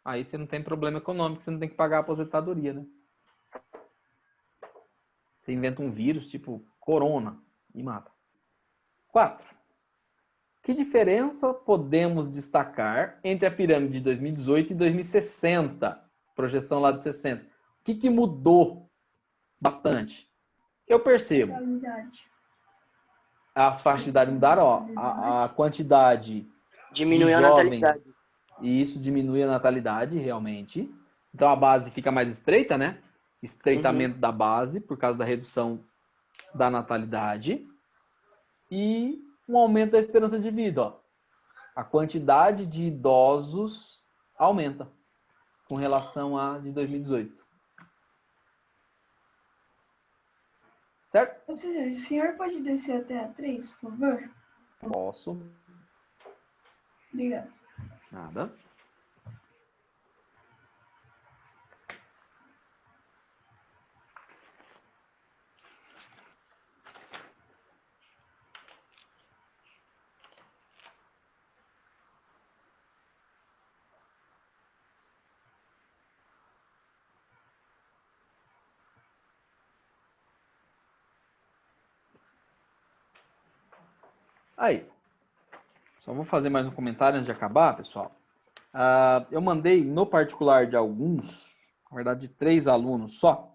Aí você não tem problema econômico, você não tem que pagar a aposentadoria, né? Você inventa um vírus, tipo corona, e mata. 4. Que diferença podemos destacar entre a pirâmide de 2018 e 2060? Projeção lá de 60. O que mudou bastante? Eu percebo. As faixas de idade mudaram, ó. A quantidade diminuiu de a jovens, natalidade. E isso diminui a natalidade, realmente. Então a base fica mais estreita, né? Estreitamento da base, por causa da redução da natalidade. E um aumento da esperança de vida, ó. A quantidade de idosos aumenta com relação a de 2018. Certo? O senhor pode descer até a 3, por favor? Posso. Obrigada. Nada. Aí, só vou fazer mais um comentário antes de acabar, pessoal. Eu mandei no particular de alguns, na verdade de 3 alunos só,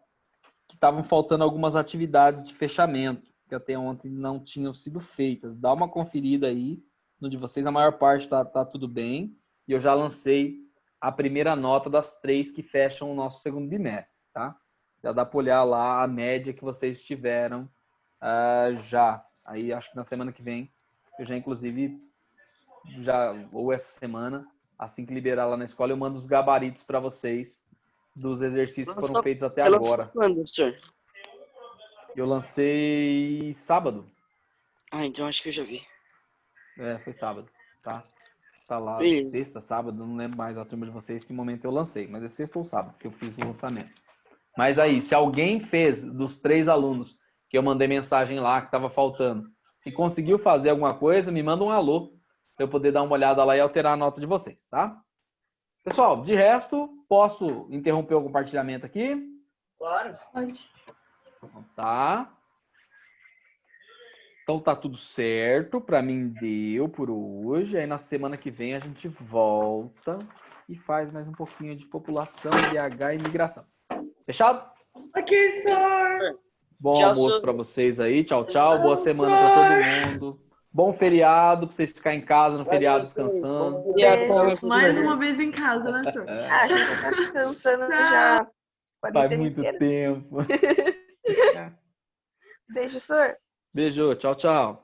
que estavam faltando algumas atividades de fechamento, que até ontem não tinham sido feitas. Dá uma conferida aí no de vocês, a maior parte tá tudo bem, e eu já lancei a primeira nota das 3 que fecham o nosso segundo bimestre, tá? Já dá para olhar lá a média que vocês tiveram já. Aí acho que na semana que vem eu já, inclusive, ou essa semana, assim que liberar lá na escola, eu mando os gabaritos para vocês dos exercícios que foram feitos até agora. Quando, senhor? Eu lancei sábado. Então acho que eu já vi. Foi sábado, tá? Tá lá, Beleza. Sexta, sábado, não lembro mais a turma de vocês que momento eu lancei, mas é sexta ou sábado que eu fiz o lançamento. Mas aí, se alguém fez dos 3 alunos que eu mandei mensagem lá que estava faltando, se conseguiu fazer alguma coisa, me manda um alô para eu poder dar uma olhada lá e alterar a nota de vocês, tá? Pessoal, de resto, posso interromper o compartilhamento aqui? Claro. Pode. Tá. Então tá tudo certo. Para mim deu por hoje. Aí na semana que vem a gente volta e faz mais um pouquinho de população, IDH e imigração. Fechado? Ok, senhor. Bom Tchau, almoço senhor. para vocês aí. Tchau, tchau. Boa semana para todo mundo. Bom feriado, para vocês ficarem em casa no feriado descansando. Beijo. Mais uma vez em casa, né, senhor? A gente já tá descansando já. Faz muito tempo. Beijo, senhor. Beijo. Tchau, tchau.